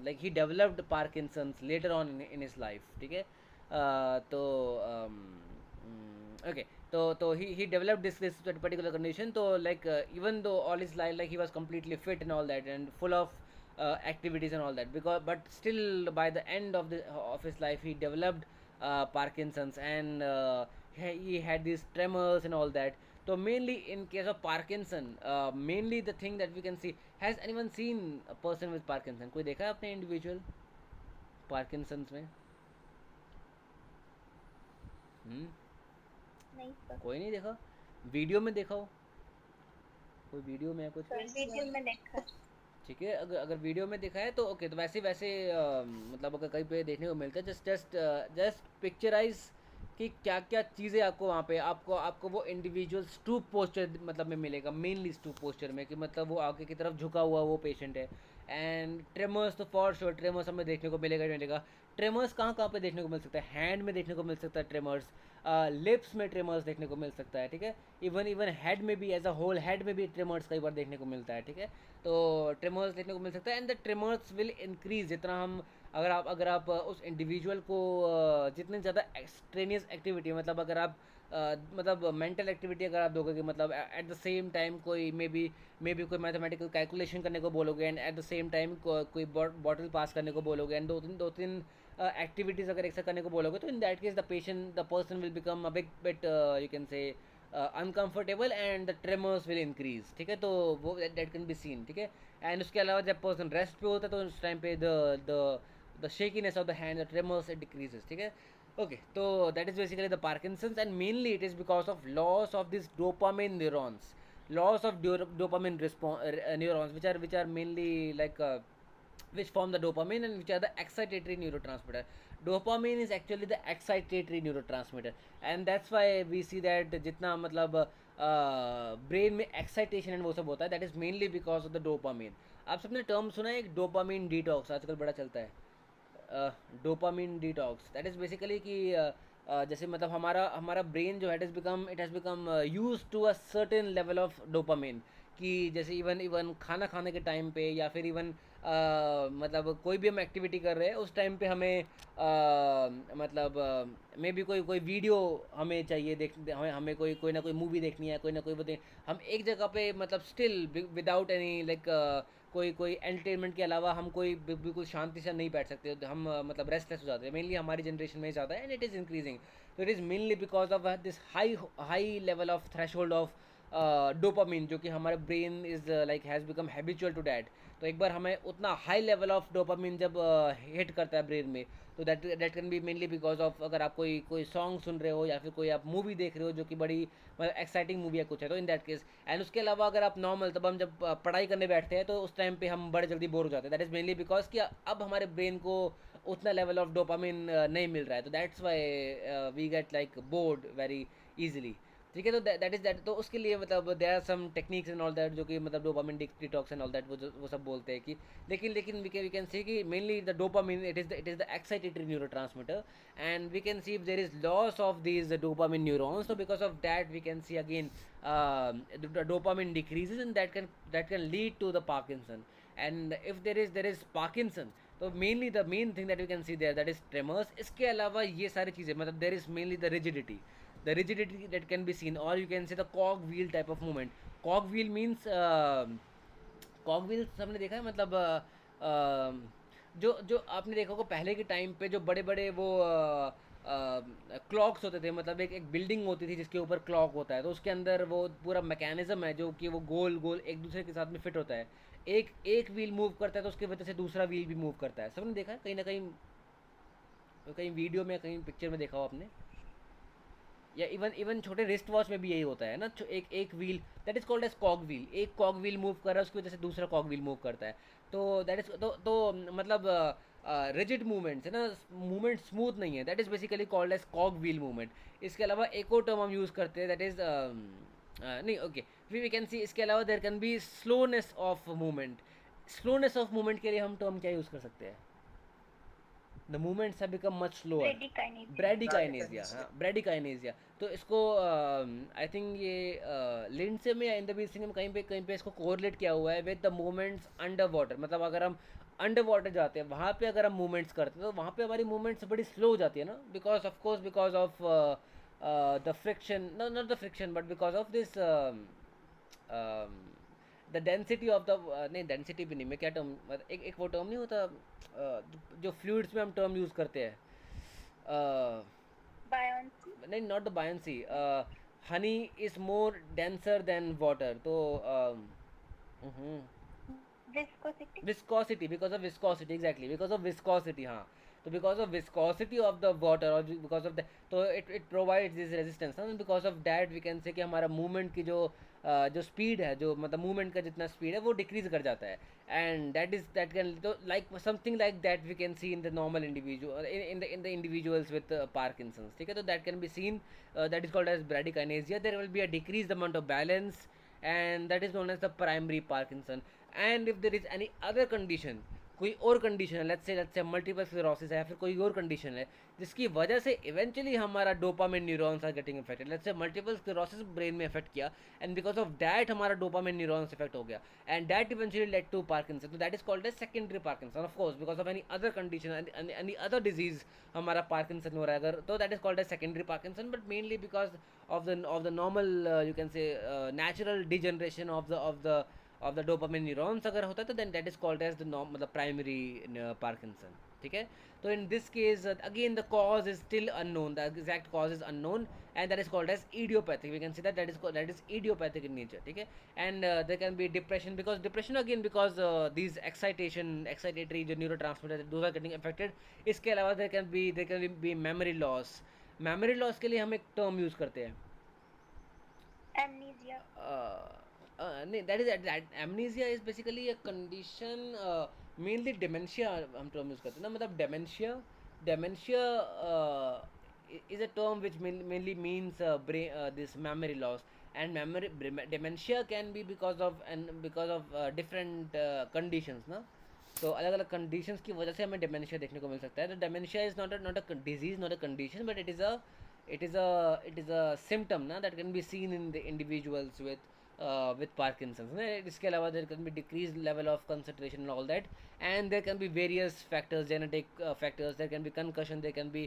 like he developed Parkinson's later on in his life. ठीक है, तो okay, तो he developed this particular condition. So like even though all his life like he was completely fit and all that and full of activities and all that, but still by the end of his life he developed Parkinson's, and he had these tremors and all that. So mainly in case of Parkinson, mainly the thing that we can see, has anyone seen a person with Parkinson? कोई देखा है अपने individual Parkinson's में? नहीं sir. कोई नहीं देखा? वीडियो में देखा हो? कोई वीडियो में या कुछ? वीडियो में देखा. ठीक है, अगर वीडियो में देखा है तो ओके, तो वैसे मतलब अगर कहीं पे देखने को मिलता है, जस्ट पिक्चराइज कि क्या क्या चीज़ें आपको वहाँ पे आपको वो इंडिविजुअल स्टूप पोस्चर मतलब में मिलेगा, मेनली स्टूप पोस्चर में, कि मतलब वो आगे की तरफ झुका हुआ वो पेशेंट है। एंड ट्रेमर्स तो फॉर श्योर ट्रेमर्स हमें देखने को मिलेगा। ट्रेमर्स कहाँ पे देखने को मिल सकता है? हैंड में देखने को मिल सकता है ट्रेमर्स, लिप्स में ट्रेमर्स देखने को मिल सकता है, ठीक है। इवन हेड में भी, एज अ होल हेड में भी ट्रेमर्स कई बार देखने को मिलता है, ठीक है। तो ट्रेमर्स देखने को मिल सकता है, and the tremors will increase जितना हम अगर आप उस इंडिविजुअल को जितनी ज़्यादा एक्सट्रेनियस एक्टिविटी, मतलब अगर आप मतलब मेंटल एक्टिविटी अगर आप दोगे कि मतलब एट द सेम टाइम कोई मे बी कोई मैथमेटिकल कैलकुलेशन करने को बोलोगे, and at the same time कोई बॉटल पास करने को बोलोगे, एंड दो तीन एक्टिविटीज़ अगर एक साथ करने को बोलोगे, तो in that case the person will become a bit you can से uncomfortable and the tremors will increase, ठीक है। तो वो दैट कैन बी सीन, ठीक है। एंड उसके अलावा जब पर्सन रेस्ट पे होता है तो उस टाइम पे the shakiness of the hand, the tremors it decreases, ठीक है। ओके, तो that is basically the Parkinson's, and mainly it is because of loss of this dopamine neurons, loss of dopamine neurons which are mainly like which form the dopamine and which are the excitatory neurotransmitter. Dopamine is actually the excitatory neurotransmitter, and that's why we see that जितना मतलब ब्रेन में एक्साइटेशन एंड वो सब होता है, that is mainly because of the dopamine. आप सबने टर्म सुना है एक डोपामिन डिटॉक्स, आजकल बड़ा चलता है dopamine detox. That is basically कि जैसे मतलब हमारा ब्रेन जो है it has become use to a certain level of dopamine, कि जैसे इवन खाना खाने के टाइम पे या फिर इवन मतलब कोई भी हम एक्टिविटी कर रहे हैं उस टाइम पे हमें मतलब मे बी कोई वीडियो हमें चाहिए हमें कोई ना कोई मूवी देखनी है, कोई ना कोई हम एक जगह पे मतलब स्टिल विदाउट एनी लाइक कोई एंटरटेनमेंट के अलावा हम कोई बिल्कुल शांति से नहीं बैठ सकते, हम मतलब रेस्टलेस हो जाते हैं। मेनली हमारी जनरेशन में ही ज़्यादा है, एंड इट इज़ इंक्रीजिंग। तो it is mainly because of this high level of threshold of dopamine, जो कि हमारे brain is like has become habitual to that. तो एक बार हमें उतना हाई लेवल ऑफ डोपामिन जब हिट करता है ब्रेन में, तो that can be mainly because of, अगर आप कोई कोई सॉन्ग सुन रहे हो या फिर कोई आप मूवी देख रहे हो जो कि बड़ी मतलब एक्साइटिंग मूवी है कुछ है, तो इन दैट केस। एंड उसके अलावा अगर आप नॉर्मल, तब हम जब पढ़ाई करने बैठते हैं तो उस टाइम पे हम बड़े जल्दी बोर हो जाते हैं, दैट इज़ मेनली बिकॉज कि अब हमारे ब्रेन को उतना लेवल ऑफ डोपामिन नहीं मिल रहा है, तो that's why we get like bored very easily. ठीक है, तो दैट इज दैट, तो उसके लिए मतलब there are some techniques and all that जो कि मतलब dopamine detox and all that वो सब बोलते हैं कि, लेकिन वी कैन सी कि mainly the dopamine it is the excitatory neurotransmitter, and we can see if there is loss of these dopamine neurons, so because of that we can see again the dopamine decreases, and that can lead to the Parkinson. And if there is Parkinson, तो mainly the main thing that we can see there, that is tremors. इसके अलावा ये सारी चीज़ें, मतलब there is mainly the rigidity that can be seen, or you can say the cog wheel type of movement. Cog wheel means cog wheel सबने देखा है, मतलब जो जो आपने देखा होगा पहले के टाइम पे जो बड़े बड़े वो क्लॉक्स होते थे, मतलब एक बिल्डिंग होती थी जिसके ऊपर क्लॉक होता है, तो उसके अंदर वो पूरा मैकेनिज्म है जो कि वो गोल गोल एक दूसरे के साथ में फिट होता है। एक व्हील मूव करता है तो उसकी वजह से दूसरा व्हील भी मूव करता है। सबने देखा है कहीं ना कहीं वीडियो में, कहीं पिक्चर में देखा हो आपने, या इवन छोटे रिस्ट वॉच में भी यही होता है ना, एक wheel that is called as कॉग wheel, एक कॉग व्हील मूव कर रहा है उसकी वजह से दूसरा कॉग व्हील मूव करता है, तो दैट इज तो मतलब रिजिड मूवमेंट्स है ना, मूवमेंट स्मूथ नहीं है, that is basically called as कॉग wheel movement. इसके अलावा एक और टर्म हम यूज़ करते हैं, दैट इज नहीं ओके, वी कैन सी इसके अलावा there can be slowness of movement. Slowness of movement के लिए हम टर्म क्या यूज़ कर सकते हैं? The movements have become much slower. Bradykinesia, हाँ ब्रेडिकाइनेसिया। तो इसको आई थिंक ये लिंडसे में या इंद्रवीर सिंह में कहीं पे इसको कोरिलेट किया हुआ है with the movements under water. मतलब अगर हम अंडर वाटर जाते हैं वहाँ पे अगर हम मूवमेंट्स करते हैं तो वहाँ पे हमारी मूवमेंट्स बड़ी स्लो हो जाती है ना, because of the friction, not the friction but because of this the density of the, नहीं डेंसिटी भी नहीं, मैं क्या टर्म, एक वो टर्म नहीं होता जो फ्लूइड्स में हम टर्म यूज़ करते हैं, नहीं not the buoyancy, honey is more denser than water, तो viscosity, because of viscosity, exactly because of viscosity, हाँ। तो because of viscosity of the water और बिकॉज ऑफ द, तो इट प्रोवाइड्स दिस रेजिस्टेंस ना, because of that we can say कि हमारा मूवमेंट की जो स्पीड है, जो मतलब मूवमेंट का जितना स्पीड है वो डिक्रीज कर जाता है, एंड दैट कैन, तो like something like that we can see in the normal individual, in the individuals with Parkinson's. ठीक है, तो that can be seen, that is called as bradykinesia. There will be a decrease amount of balance, and that is known as the primary Parkinson. And if there is any other condition, कोई और कंडीशन है, लेट्स से मल्टीपल स्क्लेरोसिस है या फिर कोई और कंडीशन है जिसकी वजह से इवेंचुअली हमारा dopamine neurons are getting affected, let's say multiple sclerosis brain में इफेक्ट किया एंड बिकॉज ऑफ दैट हमारा डोपामिन न्यूरॉन्स इफेक्ट हो गया and that eventually led to Parkinson, तो that is called as secondary Parkinson. Of course because of any other condition, any other disease हमारा पार्किंसन हो रहा है अगर, तो that is called as secondary Parkinson, but mainly because of the normal you can say natural degeneration of the dopamine neurons अगर होता है तो then that is called as the मतलब प्राइमरी पार्किंसन। ठीक है, तो in this case again the cause is still unknown, the exact cause is unknown and that is called as idiopathic, we can see that is idiopathic in nature. ठीक है, and there can be depression, because depression again because these excitatory जो neuro transmitter those are getting affected. इसके अलावा there can be memory loss. Memory loss के लिए हम एक टर्म यूज करते हैं, amnesia. नहीं that amnesia is basically a condition, mainly dementia हम term use करते हैं ना, मतलब dementia is a term which mainly means brain this memory loss, and dementia can be because of different conditions ना, तो अलग अलग conditions की वजह से हमें dementia देखने को मिल सकता है। तो dementia is not a disease, not a condition, but it is a symptom ना that can be seen in the individuals with Parkinson's. इसके अलावा there can be decreased level of concentration and all that, and there can be various factors, genetic factors, there can be concussion, there can be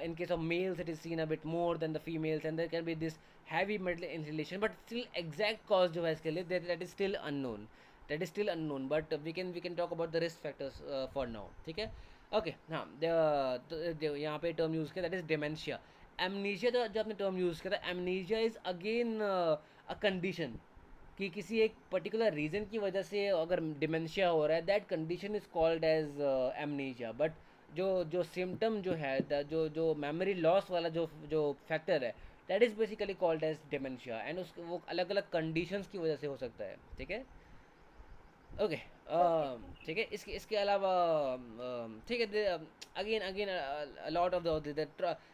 in case of males it is seen a bit more than the females, and there can be this heavy metal inhalation, but still exact cause जो है इसके लिए that is still unknown, but we can talk about the risk factors for now. ठीक है, ओके हाँ, यहाँ पे टर्म यूज़ किया दैट इज डेमेंशिया। एमनीशिया जो आपने टर्म यूज़ किया था, amnesia is again a condition, कि किसी एक पर्टिकुलर रीज़न की वजह से अगर डिमेंशिया हो रहा है, that condition is called as amnesia. But जो जो सिम्टम जो है, जो जो मेमोरी लॉस वाला जो जो फैक्टर है, that is basically called as dementia. And उस वो अलग अलग कंडीशंस की वजह से हो सकता है, ठीक है। Okay, Okay. ठीक है। इसके इसके अलावा ठीक है, again again lot of the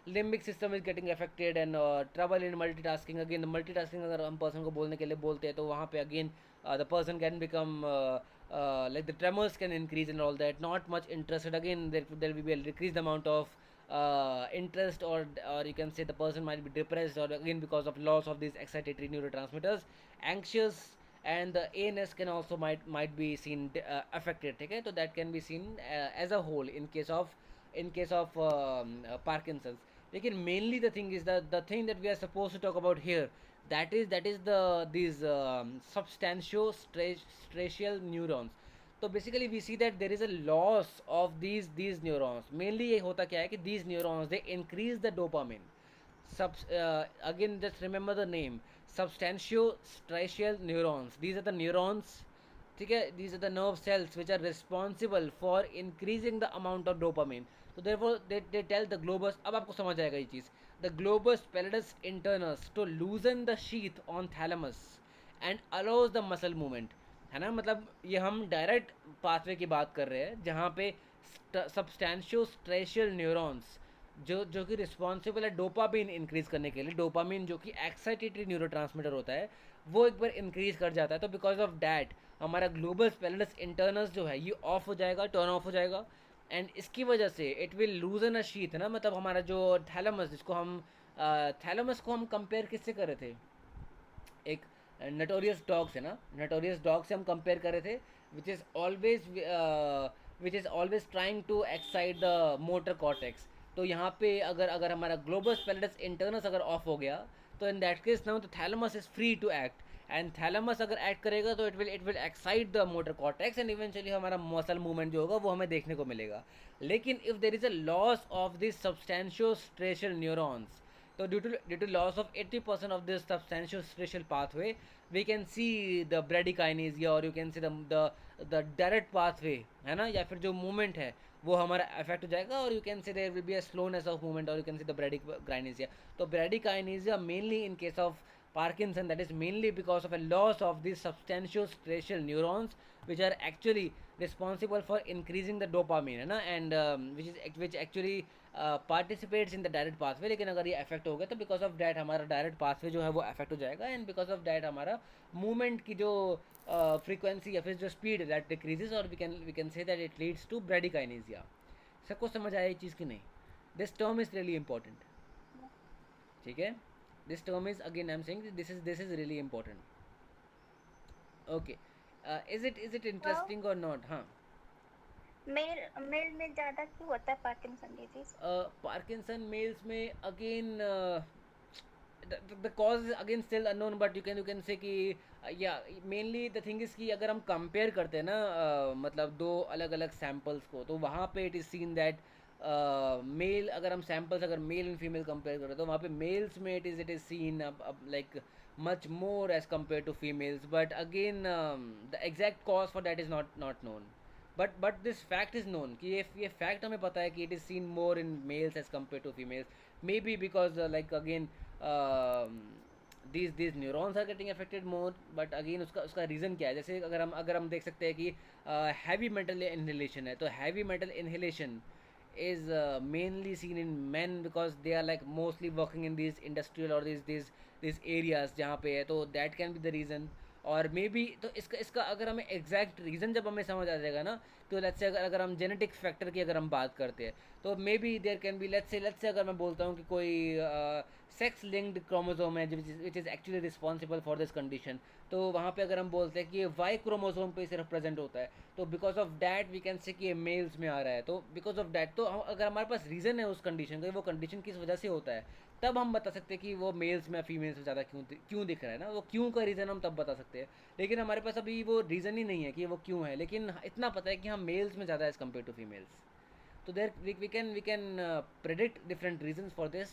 limbic system is getting affected and trouble in multitasking. Again multitasking अगर हम पर्सन को बोलने के लिए बोलते हैं तो वहाँ पे again the person can become like the tremors can increase and all that, not much interested. Again, there will be a decreased amount of interest, or you can say the person might be depressed, or again because of loss of these excitatory neurotransmitters, anxious, and the ANS can also might be seen affected, okay? So that can be seen as a whole in case of Parkinson's. Lekin mainly the thing is that the thing that we are supposed to talk about here, that is these substantial neurons. तो basically we see that there is a loss of these neurons. Mainly ये होता क्या है कि these neurons they increase the dopamine. Again, just remember the name, substantial neurons. These are the neurons, ठीक है, these are the nerve cells which are responsible for increasing the amount of dopamine. So therefore they tell the globus, अब आपको समझ आएगा ये चीज़, the globus pallidus internus to loosen the sheath on thalamus and allows the muscle movement, है ना। मतलब ये हम डायरेक्ट पाथवे की बात कर रहे हैं जहाँ पे सब्सटैंशियो स्ट्रेशियल न्यूरॉन्स जो कि रिस्पॉन्सिबल है डोपामिन इंक्रीज करने के लिए, डोपामिन जो कि एक्साइटेटरी न्यूरोट्रांसमीटर होता है, वो एक बार इंक्रीज कर जाता है। तो बिकॉज ऑफ डैट हमारा ग्लोबस पैलिडस इंटरनस जो है ये ऑफ हो जाएगा, टर्न ऑफ हो जाएगा। एंड इसकी वजह से इट विल लूजन अ शीथ, है ना। मतलब हमारा जो थैलमस, जिसको हम थैलमस को हम कंपेयर किससे कर रहे थे, एक नटोरियस डॉग से ना, नटोरियस डॉग से हम कंपेयर कर रहे थे, which is always trying to excite the motor cortex. तो यहाँ पे अगर अगर हमारा ग्लोबस पैलिडस इंटरनस अगर ऑफ हो गया, तो in that case now the thalamus is free to act, and thalamus अगर एक्ट करेगा तो it will excite the motor cortex, and eventually हमारा मसल मूवमेंट जो होगा वो हमें देखने को मिलेगा। लेकिन if there is a loss of this सब्सटैंशियो स्ट्रेशियल neurons, so due to loss of 80% of this substantial spatial pathway, we can see the bradykinesia, or you can see the direct pathway, है ना, या फिर जो movement है वो हमारा affect हो जाएगा, और you can say there will be a slowness of movement, or you can see the bradykinesia. तो bradykinesia mainly in case of Parkinson, that is mainly because of a loss of these substantial spatial neurons which are actually responsible for increasing the dopamine, है ना, and which actually participates in the direct pathway. लेकिन अगर ये अफेक्ट हो गया तो बिकॉज ऑफ डैट हमारा डायरेक्ट पाथवे जो है वो अफेक्ट हो जाएगा, एंड बिकॉज ऑफ डैट हमारा मूवमेंट की जो फ्रीक्वेंसी या फिर जो स्पीड दैट डिक्रीजेस, और we can say that it leads to bradykinesia. सबको समझ आया ये चीज़ की नहीं? This term is really important, ठीक है। This term is again I am saying this is really important. Okay, is it interesting और नॉट? हाँ, मेल में ज्यादा क्यों होता है पार्किंसन डिजीज? पार्किंसन मेल्स में again the cause is again still unknown, but you can say कि yeah, mainly the thing is कि अगर हम compare करते हैं ना मतलब दो अलग अलग samples को, तो वहाँ पे it is seen that male, अगर हम samples अगर मेल एंड फीमेल कंपेयर करें तो वहाँ पे मेल्स में it is seen like much more as compared to females, but again the exact cause for that is not known. But this fact is known कि ये fact हमें पता है कि it is seen more in males as compared to females, maybe because like again these neurons are getting affected more, but again उसका reason क्या है? जैसे अगर हम देख सकते हैं कि heavy metal inhalation है, तो heavy metal inhalation is mainly seen in men because they are like mostly working in these industrial or these areas जहाँ पे है, तो that can be the reason. और मे बी तो इसका अगर हमें एग्जैक्ट रीज़न जब हमें समझ आ जाएगा ना, तो लेट्स से अगर हम जेनेटिक फैक्टर की अगर हम बात करते हैं, तो may be there can be let's say अगर मैं बोलता हूँ कि कोई सेक्स लिंक्ड क्रोमोसोम है विच is actually responsible for this condition, तो वहाँ पे अगर हम बोलते हैं कि ये वाई क्रोमोसोम पे सिर्फ प्रेजेंट होता है, तो because of that we can say कि ये मेल्स में आ रहा है, तो बिकॉज ऑफ डैट तो अगर हमारे पास रीज़न है उस कंडीशन का, वो कंडीशन किस वजह से होता है, तब हम बता सकते हैं कि वो मेल्स में फीमेल्स में ज़्यादा क्यों दिख रहा है ना, वो क्यों का रीज़न हम तब बता सकते हैं। लेकिन हमारे पास अभी वो रीज़न ही नहीं है कि वो क्यों है, लेकिन इतना पता है कि हम मेल्स में ज़्यादा एज़ कम्पेयर टू फीमेल्स। तो there we can predict different reasons for this,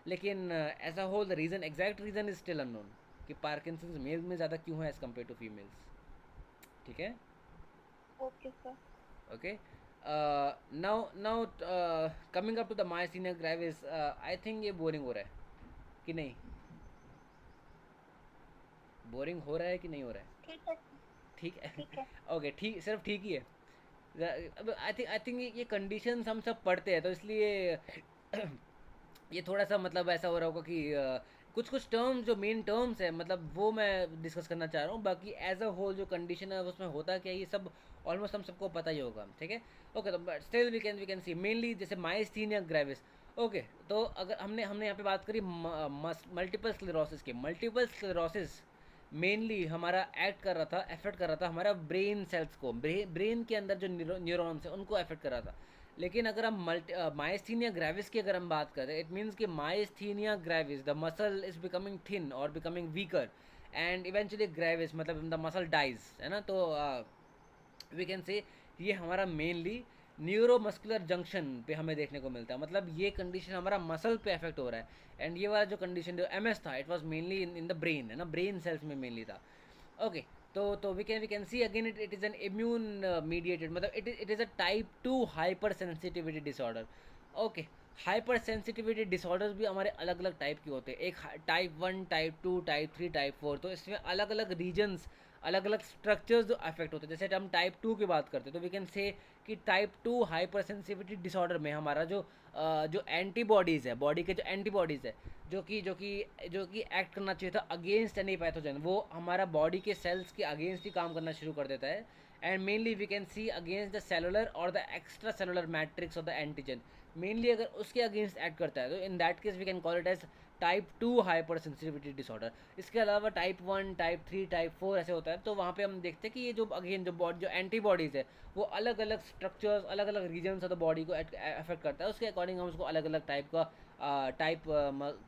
लेकिन as a whole the reason exact reason is still unknown. कि पार्किंसंस मेल में ज़्यादा क्यों है एज़ कम्पेयर टू फीमेल्स, ठीक है. Okay, sir. Okay. Now coming up to the myasthenia gravis, I think ये बोरिंग हो रहा है कि नहीं, बोरिंग हो रहा है कि नहीं हो रहा है, ठीक है, ठीक है. ठीक है. ओके, ठीक, सिर्फ ठीक ही है. अब आई थिंक ये कंडीशंस हम सब पढ़ते हैं तो इसलिए ये थोड़ा सा मतलब ऐसा हो रहा होगा कि कुछ कुछ टर्म्स जो मेन टर्म्स है मतलब वो मैं डिस्कस करना चाह रहा हूँ. बाकी एज अ होल जो कंडीशन है उसमें होता क्या है ये सब ऑलमोस्ट हम सबको पता ही होगा, ठीक है. ओके, तो but still we can see mainly जैसे माइस्थीनिया ग्रेविस. ओके, तो अगर हमने हमने यहाँ पे बात करी मल्टीपल स्क्लेरोसिस की. मल्टीपल स्क्लेरोसिस मेनली हमारा एक्ट कर रहा था, अफेक्ट कर रहा था हमारा ब्रेन सेल्स को, ब्रेन के अंदर जो न्यूरॉन्स है उनको अफेक्ट कर रहा था. लेकिन अगर हम माइस्थीनिया ग्रेविस की अगर हम बात करें, इट मीन्स कि myasthenia gravis the muscle is becoming thin और becoming weaker and eventually gravis मतलब द मसल डाइज, है ना. तो वी कैन से ये हमारा मेनली न्यूरोमस्कुलर जंक्शन पे हमें देखने को मिलता है. मतलब ये कंडीशन हमारा मसल पे अफेक्ट हो रहा है. एंड ये वाला जो कंडीशन जो एमएस था it was mainly in the brain, है ना, ब्रेन सेल्स में मेनली था. ओके, तो we can see again it is an immune mediated, मतलब it is a type 2 hyper sensitivity disorder. Okay, hypersensitivity disorders भी हमारे अलग अलग टाइप के होते हैं. एक टाइप 1, टाइप 2, टाइप 3, टाइप 4. तो इसमें अलग अलग रीजन्स, अलग अलग स्ट्रक्चर्स जो अफेक्ट होते हैं. जैसे हम टाइप 2 की बात करते हैं तो वी कैन से कि टाइप 2 हाइपर सेंसिटिविटी डिसऑर्डर में हमारा जो एंटीबॉडीज़ है, बॉडी के जो एंटीबॉडीज़ है जो कि एक्ट करना चाहिए था अगेंस्ट एनी पैथोजन, वो हमारा बॉडी के सेल्स के अगेंस्ट ही काम करना शुरू कर देता है. And mainly we can see against the cellular और the extra cellular matrix of the antigen. Mainly अगर उसके अगेंस्ट एक्ट करता है तो in that case we can call it as type 2 hyper sensitivity disorder. इसके अलावा टाइप 1, टाइप 3, टाइप 4 ऐसे होता है. तो वहाँ पे हम देखते हैं कि ये जो अगेन जो एंटीबॉडीज़ है वो अलग अलग स्ट्रक्चर्स, अलग अलग रीजन्स ऑफ द बॉडी को अफेक्ट करता है. उसके अकॉर्डिंग हम उसको अलग अलग टाइप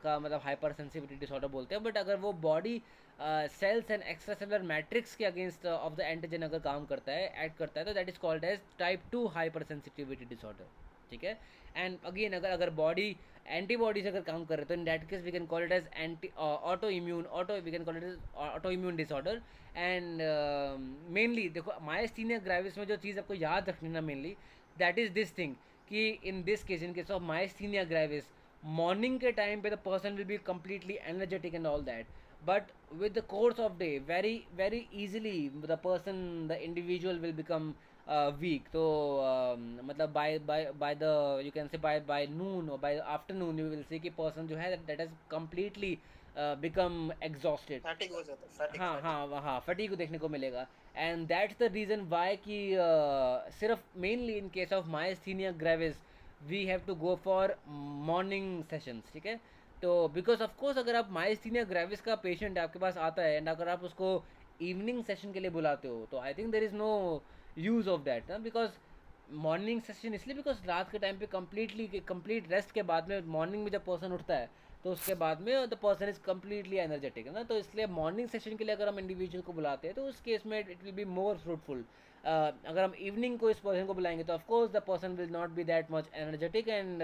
का मतलब हाइपर सेंसिटिविटी डिसऑर्डर बोलते हैं. बट अगर वो body cells and extra cellular matrix के अगेंस्ट ऑफ द एंटीजन अगर काम करता है, एक्ट करता है, तो that is called as type 2 hyper sensitivity disorder, ठीक है. एंड अगेन अगर बॉडी एंटीबॉडीज अगर काम कर रहे हैं तो in that case we can call it as we can call it as auto immune disorder. And mainly देखो माइस्थीनिया ग्रेविस में जो चीज़ आपको याद रखनी ना mainly that is this thing कि in case of myasthenia gravis morning के टाइम पे the person will be completely energetic and all that. But with the course of day very easily the individual will become weak. So मतलब by the you can say by noon or by afternoon you will see कि person जो है that has completely become exhausted. Fatigue हो जाता है, फैटिग हाँ फैटिग. हाँ हाँ, फटीग देखने को मिलेगा. And that's the reason why कि सिर्फ mainly in case of myasthenia gravis we have to go for morning sessions, ठीक है. तो बिकॉज ऑफ कोर्स अगर आप माइस्थीनिया ग्रेविस का पेशेंट आपके पास आता है एंड अगर आप उसको इवनिंग सेशन के लिए बुलाते हो तो I think there is no use of that ना. बिकॉज मॉर्निंग सेशन इसलिए बिकॉज रात के टाइम पे कंप्लीट रेस्ट के बाद में मॉर्निंग में जब पर्सन उठता है तो उसके बाद में the person is completely energetic, है ना. तो इसलिए मॉर्निंग सेशन के लिए अगर हम इंडिविजुअल को बुलाते हैं तो उस केस में it will be more fruitful. अगर हम इवनिंग को इस पर्सन को बुलाएंगे तो of course the person will not be that much energetic and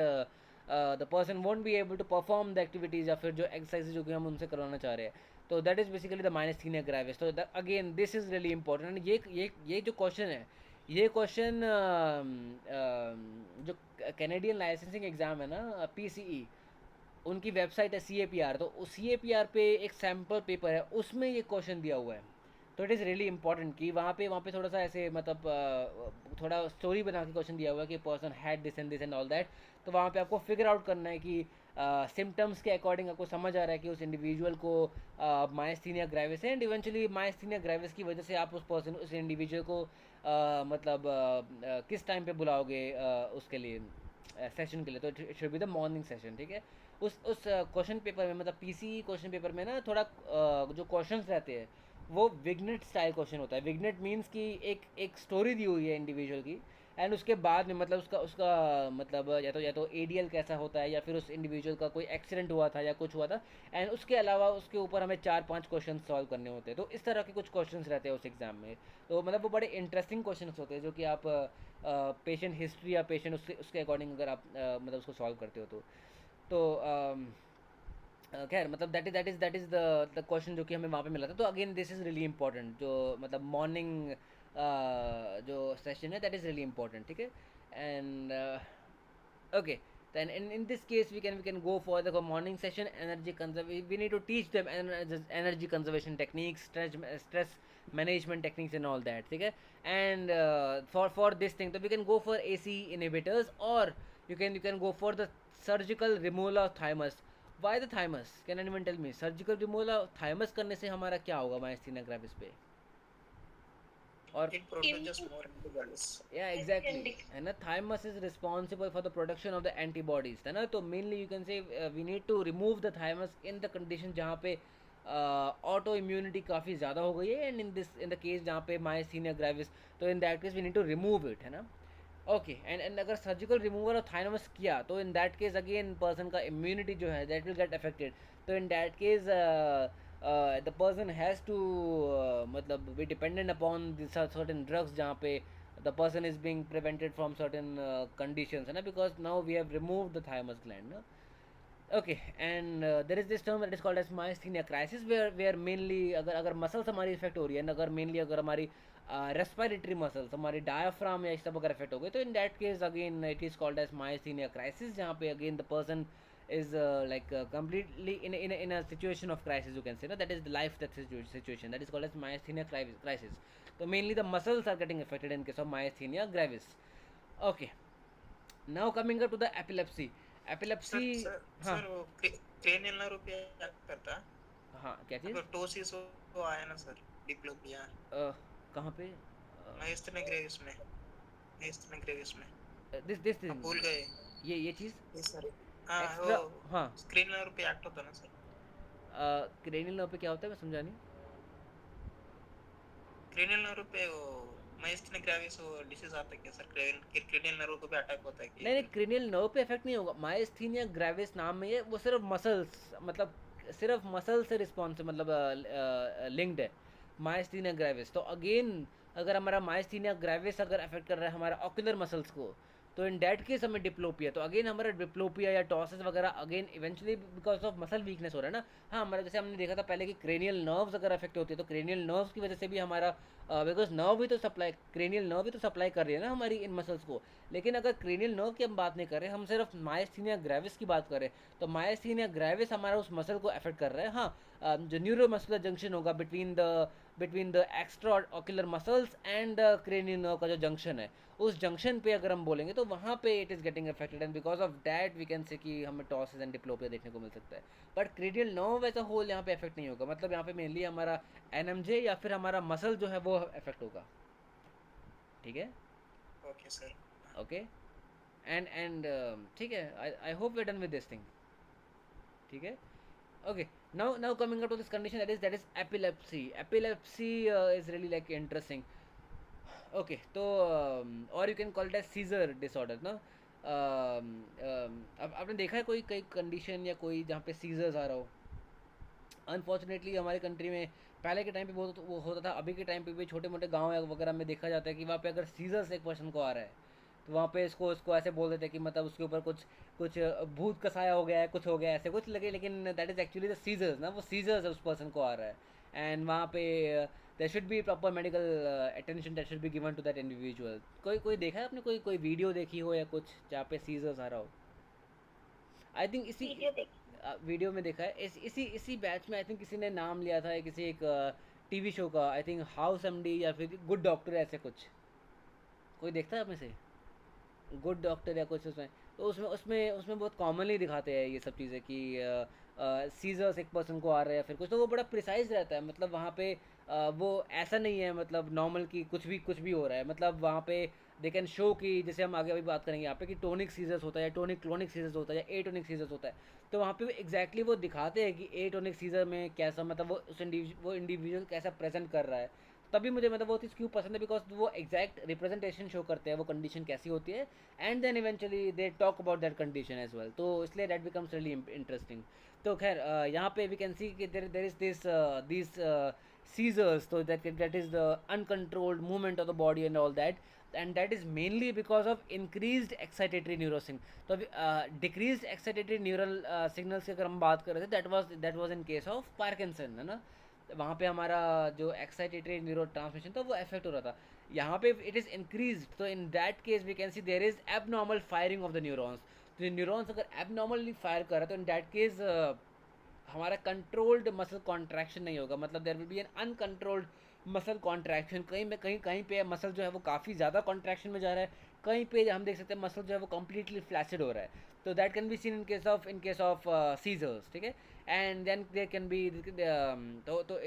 the person won't be able to perform the activities या फिर जो एक्सरसाइज जो कि हम उनसे करवाना चाह रहे हैं. तो that is basically the myasthenia gravis. तो again this is really important. ये जो क्वेश्चन है ये क्वेश्चन जो कैनेडियन लाइसेंसिंग एग्ज़ाम है ना PCE उनकी वेबसाइट है CAPR. तो उस CAPR पे एक सैम्पल पेपर है उसमें ये क्वेश्चन दिया हुआ है. तो इट इज़ रियली इंपॉर्टेंट कि वहाँ पे थोड़ा सा ऐसे मतलब थोड़ा स्टोरी बना के क्वेश्चन दिया हुआ है कि person had this and all that. तो वहाँ पे आपको फिगर आउट करना है कि सिम्टम्स के अकॉर्डिंग आपको समझ आ रहा है कि उस इंडिविजुअल को माइस्थीनिया ग्रेविस है. एंड इवेंचुअली माइस्थीनिया ग्रेविस की वजह से आप उस इंडिविजुअल को मतलब किस टाइम पे बुलाओगे उसके लिए सेशन के लिए. तो it should be the morning session, ठीक है. उस क्वेश्चन पेपर में मतलब PCE क्वेश्चन पेपर में ना थोड़ा जो क्वेश्चंस रहते हैं वो विग्नेट स्टाइल क्वेश्चन होता है. विग्नेट मीन्स कि एक स्टोरी दी हुई है इंडिविजुअल की एंड उसके बाद में मतलब उसका मतलब या तो ADL कैसा होता है या फिर उस इंडिविजुअल का कोई एक्सीडेंट हुआ था या कुछ हुआ था. एंड उसके अलावा उसके ऊपर हमें 4-5 क्वेश्चन सॉल्व करने होते हैं. तो इस तरह के कुछ क्वेश्चंस रहते हैं उस एग्ज़ाम में. तो मतलब वो बड़े इंटरेस्टिंग क्वेश्चंस होते हैं जो कि आप पेशेंट हिस्ट्री या पेशेंट उसके अकॉर्डिंग अगर आप मतलब उसको सॉल्व करते हो तो खैर मतलब दैट इज द क्वेश्चन जो कि हमें वहाँ पे मिला था. तो again this is really important, जो मतलब मॉर्निंग जो सेशन है दैट इज रियली इंपॉर्टेंट. ठीक है. And okay, then in this case we can go for the morning session. Energy conservation, we need to teach them energy conservation techniques, stress management techniques and all that. Okay. And for this thing, so we can go for AC inhibitors, or you can go for the surgical removal of thymus. Why the thymus? Can anyone tell me? Surgical removal of thymus करने से हमारा क्या होगा myasthenia gravis पे? और It produces more antibodies. yeah, It exactly. can dec- And the thymus is responsible for the production of the antibodies, है ना. तो mainly you can say we need to remove the thymus in the condition जहाँ पे auto immunity काफ़ी ज़्यादा हो गई है, and in the case जहाँ पे myasthenia gravis, तो in that case we need to remove it, है ना. ओके. एंड अगर सर्जिकल रिमूवल ऑफ थाइमस किया तो in that case again person का इम्यूनिटी जो है दैट विल गेट अफेक्टेड. तो in that case the person has to मतलब be dependent upon certain drugs जहाँ पे the person is being prevented from certain conditions, है ना, because now we have remove the thymus gland ना. Okay, and there is this term that is called as myasthenia crisis, where mainly अगर मसल्स हमारी इफेक्ट हो रही है ना, अगर मेनली अगर हमारी रेस्पिरेटरी मसल्स हमारी डायाफ्राम या इस सब अगर इफेक्ट हो गए, तो in that case again it is called as myasthenia crisis, जहाँ पे again the person is like completely in a situation of crisis, you can say, no, that is the life death situation, that is called as myasthenia crisis. So mainly the muscles are getting affected in case of myasthenia gravis. Okay, now coming up to the epilepsy. Epilepsy. Sir हाँ. सर वो क्रेनियल नर्व पे act करता. हाँ क्या चीज़? अगर टोसिस वो आया ना सर, डिप्लोपिया कहाँ पे? myasthenia gravis में, myasthenia gravis में दिस आप भूल गए. ये चीज़ यस सर. हाँ एक्स्ट्रा. वो हाँ. क्रेनियल नर्व पे एक्ट होता ना सर. क्रेनियल नर्व पे क्या होता है, मैं समझा नहीं. क्रेनियल नर्व पे वो myasthenia gravis वो डिसीज आता है क्या सर? क्रेनियल नर्व को भी अटैक होता है क्या? नहीं क्रेनियल नर्व पे इफेक्ट नहीं होगा. माइस्थीनिया ग्रेविस नाम में ये वो सिर्फ मसल्स, मतलब सिर्फ मसल से रिस्पॉन्स मतलब लिंक्ड है माइस्थीनिया ग्रेविस. तो अगेन अगर हमारा माइस्थीनिया ग्रेविस अगर अफेक्ट कर रहा है हमारा ऑक्यूलर मसल्स को, तो इन डैट केस हमें डिप्लोपिया. तो अगेन हमारा डिप्लोपिया या टॉसिस वगैरह again eventually because of muscle weakness हो रहा है ना. हाँ, हमारा जैसे हमने देखा था पहले कि क्रेनियल नर्व्स अगर अफेक्ट होती है तो क्रेनियल नर्व्स की वजह से भी हमारा बिकॉज नर्व भी तो सप्लाई, क्रेनियल नर्व भी तो सप्लाई कर रही है ना हमारी इन मसल्स को. लेकिन अगर क्रेनियल नर्व की हम बात नहीं कर रहे, हम सिर्फ माइस्थीनिया ग्रेविस की बात कर रहे हैं, तो माइस्थीनिया ग्रेविस हमारा उस मसल को अफेक्ट कर रहा है. हाँ, जो न्यूरोमस्कुलर जंक्शन होगा between the extra ocular muscles and the cranial nerve का जो जंक्शन है, उस जंक्शन पे अगर हम बोलेंगे तो वहाँ पे it is getting affected, and because of that we can say कि हमें टॉसिस एंड डिप्लोपिया देखने को मिल सकता है. But cranial nerve as a whole यहाँ पे इफेक्ट नहीं होगा. मतलब यहाँ पे मेनली हमारा एनएमजे या फिर हमारा मसल जो है वो इफेक्ट होगा. ठीक है. Okay sir. ओके. एंड ठीक है. I hope we are done with this thing. ठीक है. Okay, now coming up to this condition that is epilepsy. Epilepsy is really like interesting. Okay, तो और you can call it as seizure disorder ना. अब आपने देखा है कोई कंडीशन या कोई जहाँ पे सीजर्स आ रहा हो. अनफॉर्चुनेटली हमारे कंट्री में पहले के टाइम पे बहुत वो होता था, अभी के टाइम पे भी छोटे मोटे गाँव वगैरह में देखा जाता है कि वहाँ पे अगर सीजर्स एक पर्सन को आ रहा है तो वहाँ पे इसको ऐसे बोल देते हैं कि मतलब उसके ऊपर कुछ भूत का साया हो गया है, कुछ हो गया है, ऐसे कुछ लगे. लेकिन that is actually the seizures ना, वो सीजर्स उस पर्सन को आ रहा है. एंड वहाँ पे there should be proper medical attention that should be given to that individual. कोई देखा है आपने कोई वीडियो देखी हो या कुछ जहाँ पे सीजर्स आ रहा हो? आई थिंक इसी वीडियो देखी. वीडियो में देखा है. इसी बैच में आई थिंक किसी ने नाम लिया था किसी एक टीवी शो का, आई थिंक हाउस एमडी या फिर गुड डॉक्टर, ऐसे कुछ. कोई देखता है आप में से गुड डॉक्टर या कुछ उसमें? तो उसमें बहुत कॉमनली दिखाते हैं ये सब चीज़ें कि सीजर्स एक पर्सन को आ रहा है या फिर कुछ. तो वो बड़ा प्रिसाइज रहता है. मतलब वहाँ पे वो ऐसा नहीं है मतलब नॉर्मल की कुछ भी हो रहा है. मतलब वहाँ पे दे कैन शो कि जैसे हम आगे अभी बात करेंगे यहाँ पे कि टोनिक सीजर्स होता है या टोनिक क्लोनिक सीजर्स होता है या एटोनिक सीजर्स होता है. तो वहाँ पे एग्जैक्टली वो दिखाते हैं कि एटोनिक सीजर में कैसा मतलब वो इंडिविजुअल कैसा प्रेजेंट कर रहा है. तभी मुझे मतलब वो चीज़ क्यों पसंद है, बिकॉज वो एग्जैक्ट रिप्रेजेंटेशन शो करते हैं वो कंडीशन कैसी होती है, and then eventually they talk about that condition as well. तो इसलिए दैट बिकम्स रियली इंटरेस्टिंग. तो खैर यहाँ पे वी कैन सी कि देर is this seizures, so that is the uncontrolled movement of the body and all that, and that is mainly because of increased excitatory neurosync. तो अभी decreased excitatory neural signals की अगर हम बात कर रहे थे, that was in case of Parkinson, है ना. वहाँ पे हमारा जो एक्साइटेटरी न्यूरो ट्रांसमिशन था वो इफेक्ट हो रहा था. यहाँ पे इट इज़ इंक्रीज, तो in that case we can see there is abnormal firing of the neurons. तो न्यूरॉन्स अगर एबनॉर्मली फायर कर रहा है तो इन दैट केस हमारा कंट्रोल्ड मसल कॉन्ट्रैक्शन नहीं होगा. मतलब there will be an uncontrolled muscle contraction. कहीं पे मसल जो है वो काफ़ी ज़्यादा कॉन्ट्रैक्शन में जा रहा है, कहीं पे हम देख सकते हैं मसल जो है वो कम्प्लीटली फ्लैसिड हो रहा है. तो that can be seen in case of seizures. ठीक है. And then there can be तो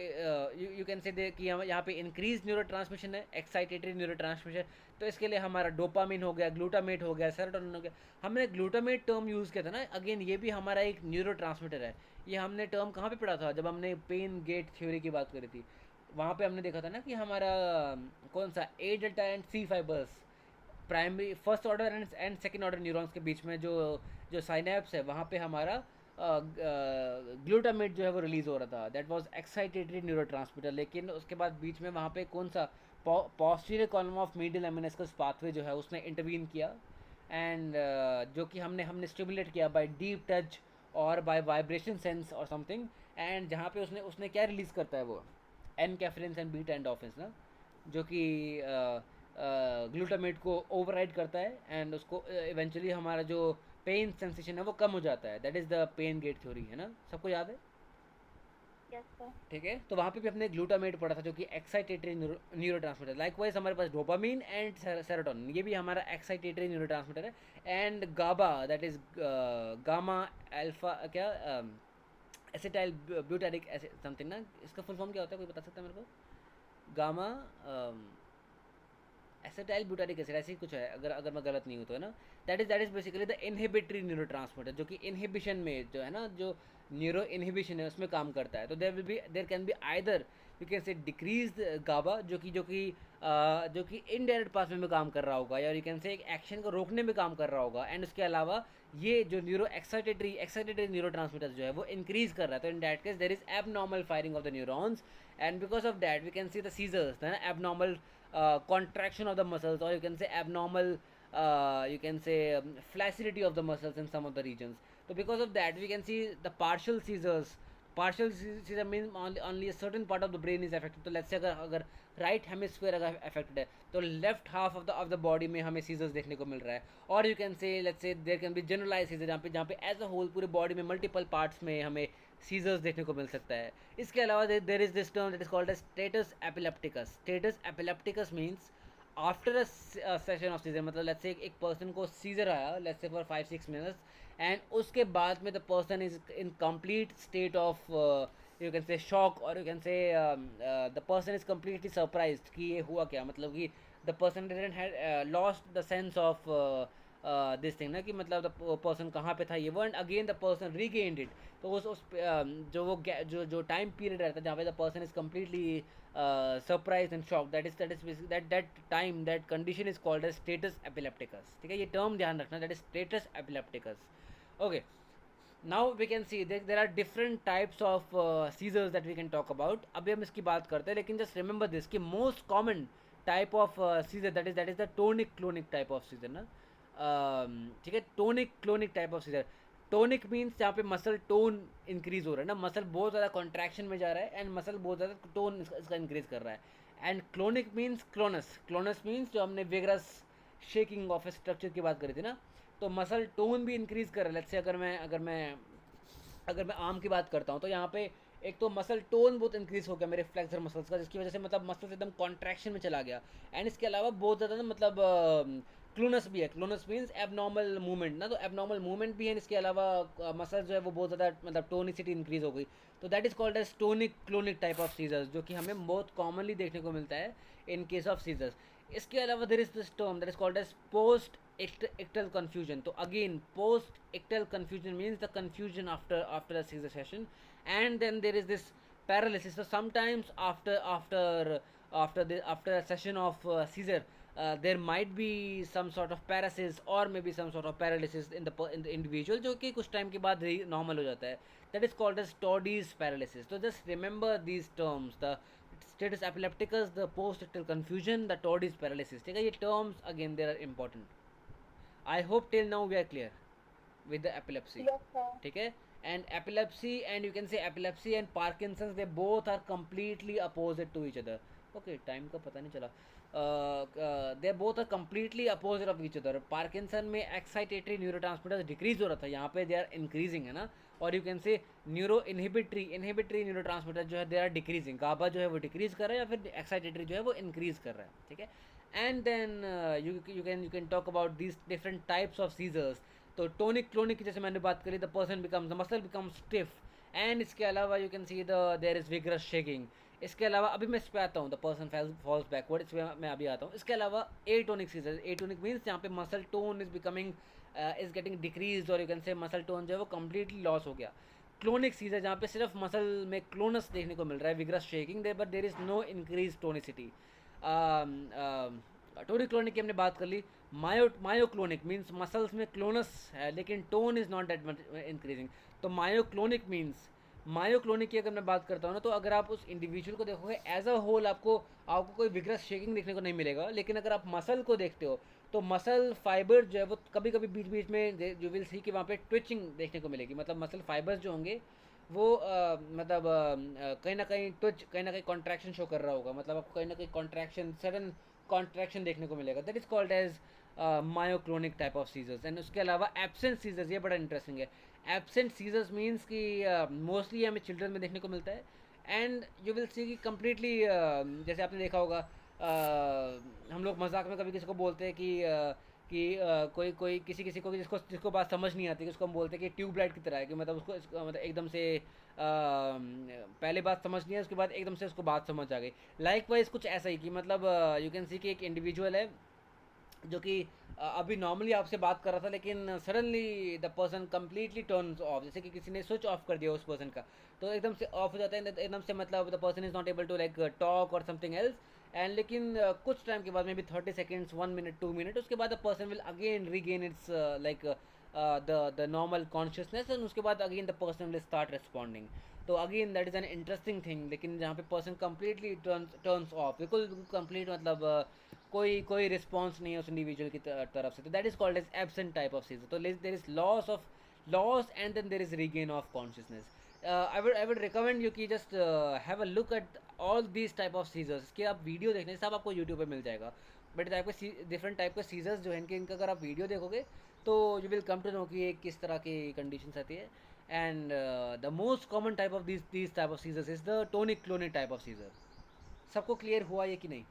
यू कैन से कि हम यहाँ पे इंक्रीज न्यूरो ट्रांसमिशन है, एक्साइटेटरी न्यूरो ट्रांसमिशन. तो इसके लिए हमारा डोपामिन हो गया, ग्लूटामेट हो गया, सेरोटोनिन हो गया. हमने ग्लूटामेट टर्म यूज़ किया था ना, अगेन ये भी हमारा एक न्यूरो ट्रांसमीटर है. ये हमने टर्म कहाँ पे पढ़ा था, जब हमने पेन गेट थ्योरी की बात करी थी. वहाँ पे हमने देखा था ना कि हमारा कौन सा A delta and C fibres primary first order and second order neurons के बीच में जो साइनेप्स है वहाँ पे हमारा ग्लूटामेट जो है वो रिलीज़ हो रहा था. That was excitatory neurotransmitter. लेकिन उसके बाद बीच में वहाँ पे कौन सा posterior column of medial lemniscus pathway जो है उसने इंटरवीन किया, एंड जो कि हमने स्टिमुलेट किया बाय डीप टच और बाय वाइब्रेशन सेंस और समथिंग. एंड जहाँ पे उसने क्या रिलीज़ करता है वो एनकैफेलिन्स एंड बीटा एंडोर्फिन्स ना, जो कि ग्लूटामेट को ओवरराइड करता है एंड उसको इवेंचुअली हमारा जो पेन सेंसेशन है वो कम हो जाता है. That is the pain gate theory, है ना, सबको याद है. Yes sir. ठीक है. तो वहाँ पे भी अपने ग्लूटामेट पढ़ा था जो कि एक्साइटेटरी न्यूरो ट्रांसमीटर. लाइकवाइज हमारे पास डोपामीन एंड सेरोटोनिन, ये भी हमारा एक्साइटेटरी न्यूरो ट्रांसमीटर है. And GABA, that is gamma alpha क्या एसिटाइल ब्यूटारिक एसिड समथिंग ना, इसका फुल फॉर्म क्या होता है, कोई बता सकता है मेरे को. गामा एसिटाइल ब्यूटारिक एसिड ऐसी कुछ है, अगर मैं गलत नहीं हूँ तो, है ना. That is basically the inhibitory neuro transmitter, जो कि इनहिबिशन में जो है ना, जो न्यूरो इनहिबिशन है उसमें काम करता है. तो there can be either you can say decrease GABA जो कि इनडायरेक्ट पासवे में काम कर रहा होगा, या यू कैन से एक एक्शन को रोकने में काम कर रहा होगा. एंड उसके अलावा ये जो न्यूरो एक्साइटेटरी न्यूरो ट्रांसमीटर जो है वो इंक्रीज कर रहा है. तो in that case there is abnormal firing of the neurons, and because of that we can see the seizures, है ना, abnormal contraction of the muscles, or you can say abnormal you can say flaccidity of the muscles in some of the regions. So because of that we can see the partial seizures. Partial seizure means only a certain part of the brain is affected. तो let's say अगर राइट हेमिस्फीयर अगर अफेक्टेड है तो left half of the body में हमें सीजर्स देखने को मिल रहा है. और you can say let's say there can be generalize seizure जहाँ पे एज अ होल पूरे बॉडी में मल्टीपल पार्ट्स में हमें सीजर्स देखने को मिल सकता है. इसके अलावा there is this term that is called as status epilepticus. Status epilepticus means after a session of seizure, मतलब लेट्स से एक पर्सन को सीजर आया let's say for 5-6 minutes, and उसके बाद में the person is in complete state of you can say shock, और you can say the person is completely surprised कि ये हुआ क्या. मतलब कि the person didn't had lost the sense of this thing ना, कि मतलब द पर्सन कहाँ पे था ये वो, and again the person regained it. तो उस जो टाइम पीरियड रहता है जहाँ पे the person is completely surprise and shock, that time that condition is called as status epilepticus. ठीक है, ये टर्म ध्यान रखना, that is status epilepticus. Okay, now we can see there are different types of seizures that we can talk about. अभी हम इसकी बात करते हैं, लेकिन just remember this कि most common type of seizure that is the tonic clonic type of seizure ना. ठीक है, tonic clonic type of seizure. Tonic means जहाँ पे मसल टोन इंक्रीज हो रहा है ना, मसल बहुत ज़्यादा कॉन्ट्रैक्शन में जा रहा है एंड मसल बहुत ज़्यादा टोन इसका इंक्रीज कर रहा है. And clonic means GLONASS means जो हमने वेगरस शेकिंग ऑफ स्ट्रक्चर की बात करी थी ना, तो मसल टोन भी इंक्रीज कर रहा है. लेट्स से अगर मैं आर्म की बात करता हूँ तो यहाँ पे एक तो मसल टोन बहुत इंक्रीज हो गया मेरे फ्लेक्सर मसल्स का, जिसकी वजह से मतलब मसल्स एकदम कॉन्ट्रैक्शन में चला गया. एंड इसके अलावा बहुत ज़्यादा ना मतलब क्लोनस भी है. क्लोनस मीन्स एबनॉर्मल मूवमेंट ना, तो एबनॉर्मल मूवमेंट भी है. इसके अलावा मसल जो है वो बहुत ज़्यादा मतलब टोनिसिटी इंक्रीज हो गई. तो that is called as tonic clonic type of seizures, जो कि हमें बहुत कॉमनली देखने को मिलता है इन केस ऑफ सीजर्स. इसके अलावा there is this term that is called as post ictal confusion. तो again post ictal confusion means the confusion after a seizure session, and then there is this paralysis. So sometimes after a session of seizure there might be some sort of paralysis or maybe some sort of paralysis in the individual, जो कि कुछ टाइम के बाद normal हो जाता है. That is called as Toddy's paralysis. So just remember these terms, the status epilepticus, the post-ictal confusion, the Tody's paralysis. ठीक है, ये terms again they are important. I hope till now we are clear with the epilepsy. Yes, sir. ठीक है, and epilepsy and you can say epilepsy and Parkinson's, they both are completely opposite to each other. Okay, time का पता नहीं चला. They both are completely opposite of each other. Parkinson में excitatory neurotransmitters decrease हो रहा था, यहाँ पे they are increasing है ना. और you can say neuro inhibitory neurotransmitter जो है दे आर डिक्रीजिंग, गाबा जो है वो डिक्रीज कर रहा है या फिर एक्साइटेटरी जो है वो इंक्रीज कर रहा है. ठीक है, and then you can talk about these different types of seizures. तो टोनिक क्लोनिक की जैसे मैंने बात करी, the person becomes the muscle becomes stiff, and इसके अलावा you can see there is vigorous shaking. इसके अलावा अभी मैं इस पे आता हूँ, द पर्सन फॉल्स बैकवर्ड, इस पर मैं अभी आता हूँ. इसके अलावा एटोनिक सीजर, एटोनिक मीन्स यहाँ पे muscle tone is becoming is getting decrease, और you can say muscle tone जो है वो कम्प्लीटली लॉस हो गया. क्लोनिक सीजर जहाँ पे सिर्फ मसल में क्लोनस देखने को मिल रहा है, vigorous shaking there, but there is no increase tonicity. Tonic clonic की हमने बात कर ली. मायोक्लोनिक मीन्स मसल्स में क्लोनस है लेकिन tone is not that much increasing. तो मायोक्लोनिक मीन्स, मायोक्लोनिक की अगर मैं बात करता हूँ ना, तो अगर आप उस इंडिविजुअल को देखोगे एज अ होल आपको कोई विगरस शेकिंग देखने को नहीं मिलेगा. लेकिन अगर आप मसल को देखते हो तो मसल फाइबर जो है वो कभी कभी बीच बीच में जो विल सी कि वहाँ पे ट्विचिंग देखने को मिलेगी. मतलब मसल फाइबर्स जो होंगे वो मतलब कहीं ना कहीं ट्विच, कहीं ना कहीं कॉन्ट्रैक्शन शो कर रहा होगा. मतलब आपको कहीं ना कहीं कॉन्ट्रैक्शन, सडन कॉन्ट्रैक्शन देखने को मिलेगा. That is called as myoclonic type of seizures. And उसके अलावा एब्सेंट सीजर्स, ये बड़ा इंटरेस्टिंग है. एब्सेंट सीजर्स मीन्स कि मोस्टली हमें चिल्ड्रन में देखने को मिलता है. एंड यू विल सी कि कम्प्लीटली जैसे आपने देखा होगा, हम लोग मजाक में कभी किसी को बोलते हैं कि कोई किसी को जिसको बात समझ नहीं आती, कि उसको हम बोलते हैं कि ट्यूबलाइट की तरह है, कि मतलब उसको मतलब एकदम से पहले बात समझ नहीं है, उसके बाद एकदम से उसको बात समझ आ गई. लाइकवाइज कुछ ऐसा ही कि मतलब यू कैन सी कि एक इंडिविजुअल है जो कि अभी नॉर्मली आपसे बात कर रहा था, लेकिन suddenly the person completely turns of, जैसे कि किसी ने स्विच ऑफ कर दिया उस पर्सन का, तो एकदम से ऑफ हो जाता है. एकदम से मतलब the person is not able to like talk और समथिंग एल्स. एंड लेकिन कुछ टाइम के बाद maybe 30 seconds, 1 minute, 2 minute, उसके बाद the person will again regain its like the normal consciousness, and उसके बाद again the person will start responding. तो again that is an interesting thing. लेकिन जहाँ पे पर्सन कम्प्लीटली टर्न्स ऑफ, बिल्कुल कंप्लीट मतलब कोई रिस्पॉन्स नहीं है उस इंडिविजुअल की तरफ से, तो that is called as absent type of seizure. तो there is loss and then there is regain of consciousness. I would recommend you कि just have a look at all these type of seizures. इसके आप वीडियो देखने सब आपको यूट्यूब पे मिल जाएगा. बट टाइप के डिफरेंट टाइप के सीजर्स जो हैं इनका अगर आप वीडियो देखोगे तो you will come to know कि ये किस तरह की कंडीशंस आती है. And the most common type of these type of seizures is the tonic clonic type of seizure. सबको क्लियर हुआ ये कि नहीं?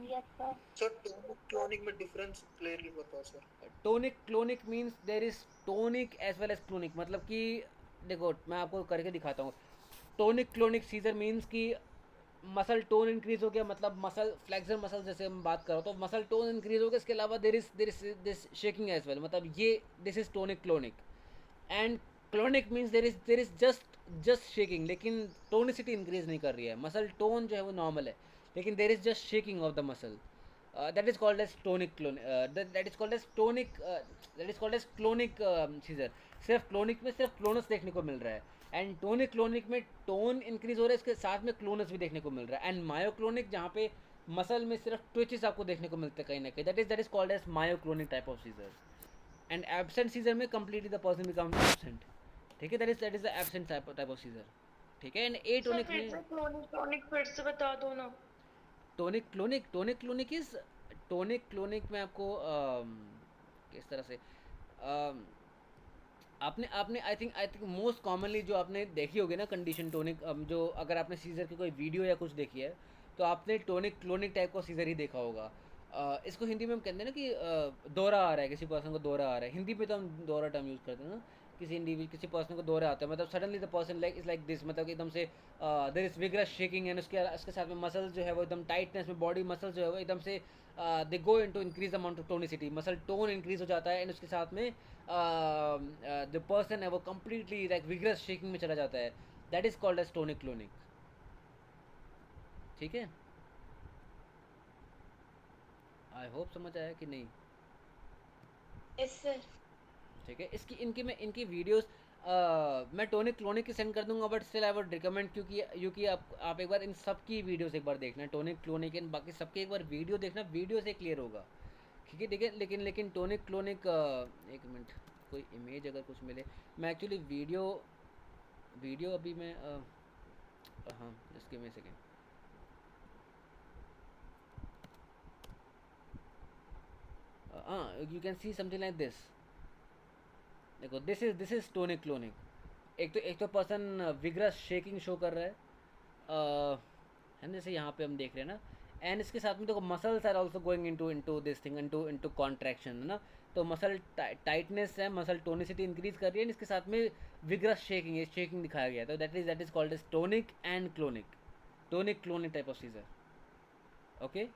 Yes, sir. सर टोनिक में डिफरेंस क्लियरली बताओ sir. Tonic clonic means there is tonic as well as clonic. मतलब कि देखो मैं आपको करके दिखाता हूँ. टोनिक क्लोनिक सीजर मीन्स कि मसल टोन इंक्रीज हो गया, मतलब मसल फ्लेक्सर मसल जैसे हम बात कर रहे हो तो मसल टोन इंक्रीज हो गया. इसके अलावा there is this shaking as well, मतलब ये this is tonic clonic. And clonic means there is just shaking, लेकिन टोनिसिटी इंक्रीज नहीं कर रही है. मसल टोन जो है वो नॉर्मल है, लेकिन देर is just shaking of the muscle. That is called as tonic that is called as clonic seizure. सिर्फ क्लोनिक में सिर्फ क्लोनस देखने को मिल रहा है. एंड टोनिक क्लोनिक में टोन इंक्रीज हो रहा है, इसके साथ में क्लोनस भी देखने को मिल रहा है. एंड मायोक्लोनिक जहाँ पे मसल में सिर्फ ट्विचेस आपको देखने को मिलते हैं कहीं ना कहीं, that is called as myoclonic type of seizure. And absent seizure में completely the person becomes absent. ठीक है, that is the absent type of seizure. ठीक है. एंड एटोनिक में टोनिक फिर से बता दो ना. टोनिक क्लोनिक में आपको किस तरह से आपने आई थिंक मोस्ट कॉमनली जो आपने देखी होगी ना कंडीशन टोनिक, जो अगर आपने सीजर की कोई वीडियो या कुछ देखी है तो आपने टोनिक क्लोनिक टाइप का सीजर ही देखा होगा. इसको हिंदी में हम कहते हैं ना कि दौरा आ रहा है, किसी पर्सन को दौरा आ रहा है. हिंदी में तो हम दौरा टर्म यूज़ करते हैं ना, किसी पर्सन को दौरा आता है, मतलब suddenly the person like is like this, मतलब एकदम से there is vigorous shaking. And उसके साथ में मसल्स जो है वो एकदम टाइटनेस में, बॉडी मसल्स जो है वो एकदम से they go into increase amount of tonicity, muscle tone increase हो जाता है. एंड उसके साथ में द पर्सन है वो कम्प्लीटली लाइक विगरस शेकिंग में चला जाता है. That is called as tonic clonic. ठीक है, आई होप समझ आया कि नहीं? Yes sir. ठीक है. इनकी वीडियोस मैं टोनिक क्लोनिक की सेंड कर दूंगा, but still I would recommend, क्योंकि आप एक बार इन सब की वीडियोस एक बार देखना, टोनिक क्लोनिक एंड बाकी सबके एक बार वीडियो देखना, वीडियो से क्लियर होगा, ठीक है। लेकिन टोनिक क्लोनिक, एक मिनट, कोई इमेज अगर कुछ मिले, मैं एक्चुअली वीडियो अभी मैं हाँ, just give me a second. You can see something like this, देखो, दिस इज टोनिक क्लोनिक। एक तो पर्सन विग्रस शेकिंग शो कर रहा है, है ना, जैसे यहाँ पे हम देख रहे हैं ना, एंड इसके साथ में देखो muscles are also going into this thing, into contraction, है ना। तो मसल टाइटनेस है, मसल टोनिसिटी इंक्रीज कर रही है, इसके साथ में विग्रस शेकिंग, ये शेकिंग दिखाया गया है। तो that is called as tonic and clonic, tonic clonic type of seizure, okay.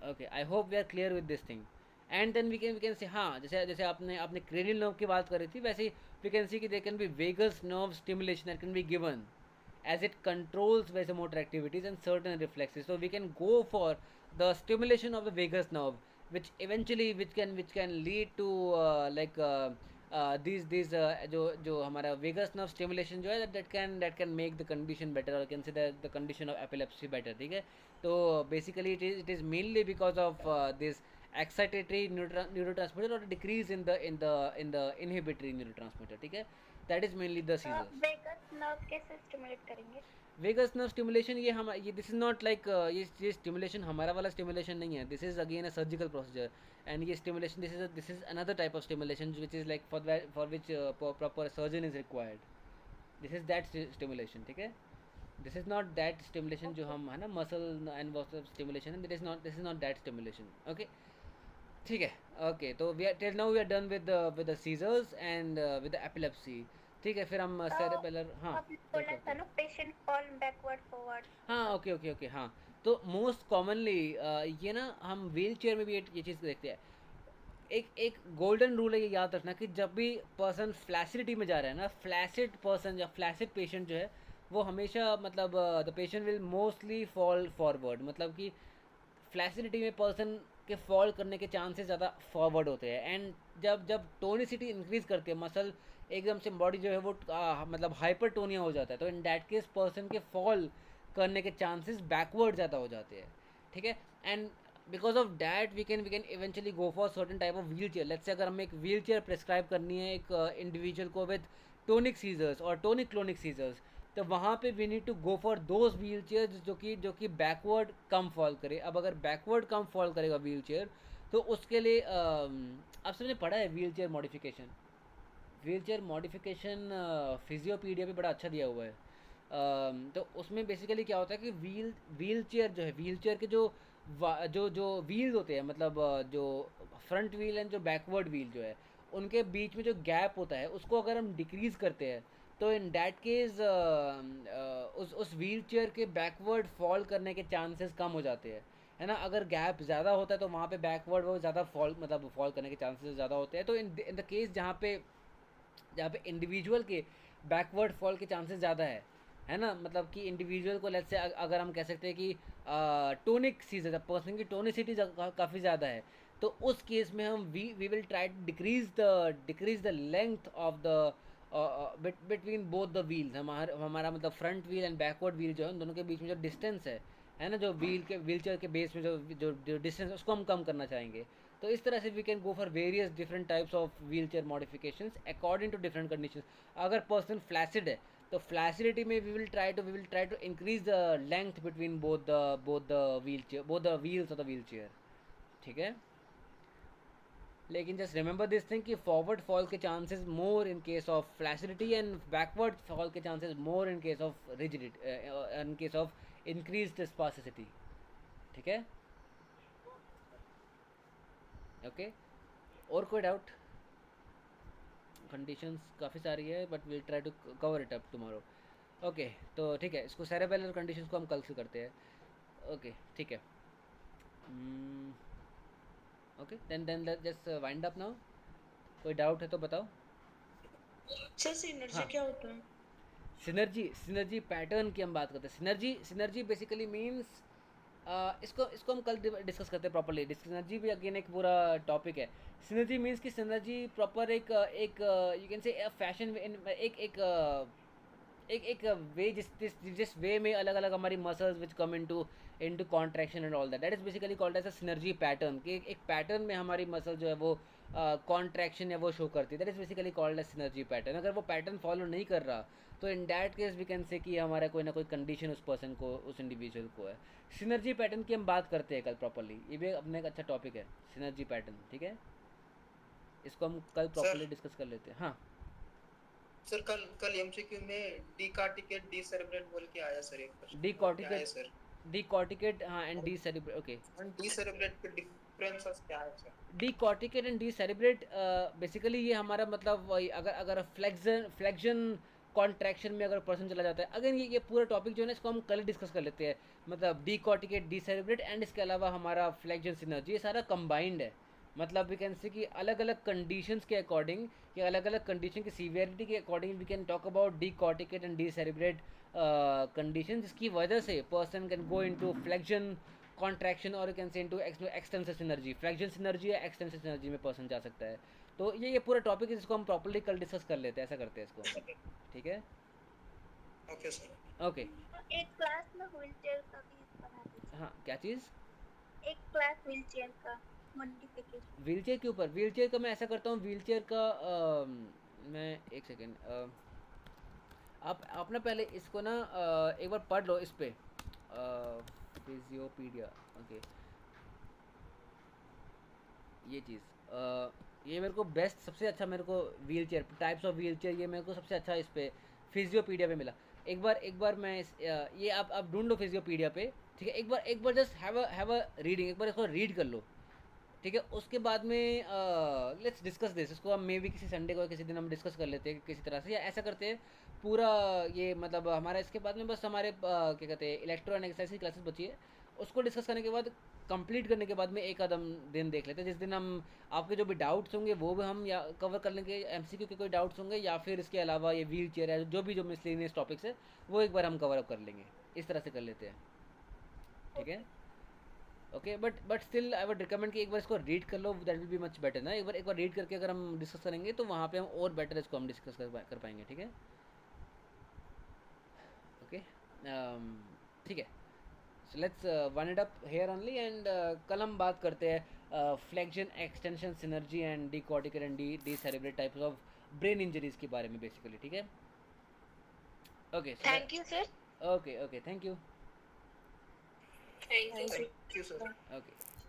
Okay, I hope we are clear with this thing. And then we can say, हाँ, जैसे जैसे आपने क्रेनियल नर्व की बात करी थी, वैसे ही वी कैन सी कि they can be vagus nerve stimulation that can be given as it controls vasomotor activities and certain reflexes. So we can go for the stimulation of the vagus nerve, which can lead to these जो हमारा vagus nerve stimulation जो है, that can make the condition better, or can say the condition of epilepsy better, ठीक है। तो basically it is mainly because of this excitatory neurotransmitter, or decrease in the inhibitory neurotransmitter, ठीक है। that is mainly the seizures. Vagus nerve कैसे स्टिमुलेट करेंगे? वेगस नर्व स्टिमुलेशन, ये दिस इज नॉट लाइक, ये स्टिमुलेशन हमारा वाला स्टिमुलेशन नहीं है, this is again a surgical procedure, and ये stimulation, this is another type of stimulation which is like for which proper surgeon is required, this is that stimulation, ठीक है। This is not that stimulation जो हम, है ना, muscle and stimulation, this is not that stimulation, okay, ठीक है। ओके, तो we are till now we are done with the seizures and with the epilepsy, ठीक है। फिर हम सेरेबेलर, हाँ, आपने बोला था ना पेशेंट फॉल बैकवर्ड फॉरवर्ड। हाँ, ओके, हाँ। तो मोस्ट कॉमनली ये ना, हम व्हील चेयर में भी ये चीज़ देखते हैं। एक गोल्डन रूल है, ये याद रखना कि जब भी पर्सन फ्लैसिडिटी में जा रहा है ना, फ्लैसिड पर्सन या फ्लैसिड पेशेंट जो है, वो हमेशा, मतलब the patient will mostly fall forward, मतलब कि फ्लैसिडिटी में पर्सन के फॉल करने के चांसेस ज़्यादा फॉरवर्ड होते हैं। एंड जब टोनिसिटी इंक्रीज करती है, मसल एकदम से बॉडी जो है वो मतलब हाइपरटोनिया हो जाता है, तो इन दैट केस पर्सन के फॉल करने के चांसेस बैकवर्ड ज़्यादा हो जाते हैं, ठीक है। And because of that we can eventually go for certain type of wheelchair. Let's say अगर हमें एक व्हील चेयर प्रिस्क्राइब करनी है एक इंडिविजुअल को विद टोनिक सीजर्स और टोनिक क्लोनिक सीजर्स, तो वहाँ पे we need to go for those wheelchair जो कि बैकवर्ड कम फॉल करे। अब अगर बैकवर्ड कम फॉल करेगा व्हील चेयर, तो उसके लिए आप सबने पढ़ा है व्हील चेयर मॉडिफिकेशन फिजियोपीडिया पे बड़ा अच्छा दिया हुआ है। तो उसमें बेसिकली क्या होता है कि व्हील चेयर जो है, व्हील चेयर के जो व्हील्स होते हैं, मतलब जो फ्रंट व्हील एंड जो बैकवर्ड व्हील जो है, उनके बीच में जो गैप होता है, उसको अगर हम डिक्रीज़ करते हैं, तो इन डैट केस उस व्हील चेयर के बैकवर्ड फॉल करने के चांसेस कम हो जाते हैं, है ना। अगर गैप ज़्यादा होता है तो वहाँ पे बैकवर्ड वो ज़्यादा फॉल करने के चांसेस ज़्यादा होते हैं। तो इन द केस जहाँ पे इंडिविजुअल के बैकवर्ड फॉल के चांसेस ज़्यादा है ना, मतलब कि इंडिविजुअल को लेट्स से अगर हम कह सकते हैं कि टोनिक सीजर, पर्सन की टोनिसिटी काफ़ी ज़्यादा है, तो उस केस में हम we will try to decrease the length of the between both the wheels. हमारा मतलब front wheel and backward wheel जो है, उन दोनों के बीच में जो डिस्टेंस है ना, जो व्हील चेयर के बेस में जो डिस्टेंस, उसको हम कम करना चाहेंगे। तो इस तरह से we can go for various different types of wheelchair modifications according to different conditions. अगर पर्सन फ्लैसिड है, तो फ्लैसिडिटी में we will try to increase the length between both the wheels of the wheelchair, ठीक है। लेकिन जस्ट रिमेंबर दिस थिंग कि फॉरवर्ड फॉल के chances more in case of flaccidity and backward fall के chances more in case of rigidity, in case of increased स्पासिसिटी, ठीक है। ओके, और कोई डाउट? कंडीशंस काफ़ी सारी है, but will try to cover it up tomorrow. Okay, तो ठीक है, इसको सेरेबेलर कंडीशंस को हम कल से करते हैं। ओके, ठीक है। Okay, then just wind up now. कोई डाउट है तो बताओ। सर सिनर्जी हाँ। क्या होता है? सिनर्जी पैटर्न की हम बात करते हैं। सिनर्जी बेसिकली मीन्स इसको इसको हम कल डिस्कस करते हैं प्रॉपरली। सिनर्जी भी अगेन एक पूरा टॉपिक है। सिनर्जी मीन्स कि सिनर्जी प्रॉपर एक यू कैन से फैशन एक वे जिस वे में अलग अलग हमारी muscles which come into contraction and all that is basically called as a synergy pattern, कि एक पैटर्न में हमारी मसल जो है वो कॉन्ट्रैक्शन या वो शो करती है। That is basically called as synergy pattern. अगर वो पैटर्न फॉलो नहीं कर रहा तो in that case we can say कि हमारा कोई ना कोई कंडीशन उस पर्सन को, उस इंडिविजुअल को है। सिनर्जी पैटर्न की हम बात करते हैं कल प्रॉपरली, ये भी अपने एक अच्छा टॉपिक है सिनर्जी पैटर्न, ठीक है। इसको हम कल प्रॉपरली डिस्कस कर लेते हैं। हाँ सर कल कल एमसीक्यू में डीकार्टिकेट डीसेरेब्रेट बोल के आया सर एक प्रश्न। डी वो क्या है कॉर्टिकेट, सर? डी कॉर्टिकेट, हाँ एंड डी सेरिब्रेट, ओके। और डीसेरेब्रेट के डिफरेंसेस क्या है sir? Decorticate and decerebrate basically ये हमारा मतलब वही, अगर अगर फ्लेक्जन कॉन्ट्रैक्शन में अगर पर्सन चला जाता है, अगेन ये पूरा टॉपिक जो है ना इसको हम कल डिस्कस कर लेते हैं। मतलब डी कॉर्टिकेट, डी सेरिब्रेट एंड इसके अलावा हमारा फ्लेक्जन सिनर्जी, ये सारा कंबाइंड है। मतलब वी कैन से कि अलग अलग कंडीशंस के अकॉर्डिंग या अलग अलग कंडीशन की सीवियरिटी के according we can talk about decorticate and decerebrate condition, जिसकी वजह से person can go into flexion contraction और can say into extensive synergy, flexion synergy या एक्सटेंसिव सिनर्जी में पर्सन जा सकता है। तो ये पूरा टॉपिक है जिसको हम प्रॉपर्ली कल डिस्कस कर लेते हैं, ऐसा करते हैं इसको, ठीक है। Okay sir. ओके एक क्लास में व्हीलचेयर का भी बना दीजिए। हाँ क्या चीज़? एक क्लास व्हीलचेयर का मॉडिफिकेशन। व्हीलचेयर के ऊपर, व्हीलचेयर का मैं ऐसा करता हूँ, व्हीलचेयर का मैं एक सेकेंड, आप ना पहले इसको ना एक बार पढ़ लो इस पे, फिजियोपीडिया, ओके। ये चीज़ ये मेरे को बेस्ट, सबसे अच्छा मेरे को व्हीलचेयर, टाइप्स ऑफ व्हीलचेयर, ये मेरे को सबसे अच्छा इस पे फिजियोपीडिया पे मिला। एक बार मैं ये आप ढूंढ लो फिजियोपीडिया पे, ठीक है। एक बार जस्ट हैव अ रीडिंग, एक बार इसको रीड कर लो, ठीक है। उसके बाद में लेट्स डिस्कस दिस, इसको हम मे बी किसी संडे को किसी दिन हम डिस्कस कर लेते हैं किसी तरह से, या ऐसा करते हैं पूरा ये मतलब हमारा इसके बाद में बस हमारे क्या कहते हैं इलेक्ट्रो एंड एक्सरसाइज की क्लासेस बची है, उसको डिस्कस करने के बाद, कंप्लीट करने के बाद में एक आध हम दिन देख लेते हैं, जिस दिन हम आपके जो भी डाउट्स होंगे वो भी हम या कवर कर लेंगे, एमसीक्यू के कोई डाउट्स होंगे, या फिर इसके अलावा ये व्हील चेयर है, जो भी जो मिसलेनियस टॉपिक्स है वो एक बार हम कवर अप कर लेंगे, इस तरह से कर लेते हैं, ठीक है। Okay but still I would recommend कि एक बार इसको रीड कर लो, that will be much better ना। एक बार रीड करके अगर हम डिस्कस करेंगे तो वहाँ पे हम और बेटर इसको हम डिस्कस कर पाएंगे, ठीक है। ओके ठीक है, so let's one it up here only, and कल हम बात करते हैं flexion, extension, synergy and D cortical and D cerebral types of brain injuries के बारे में बेसिकली, ठीक है। Okay Thank you, sir. Okay thank you. Thank you. Thank you sir. Okay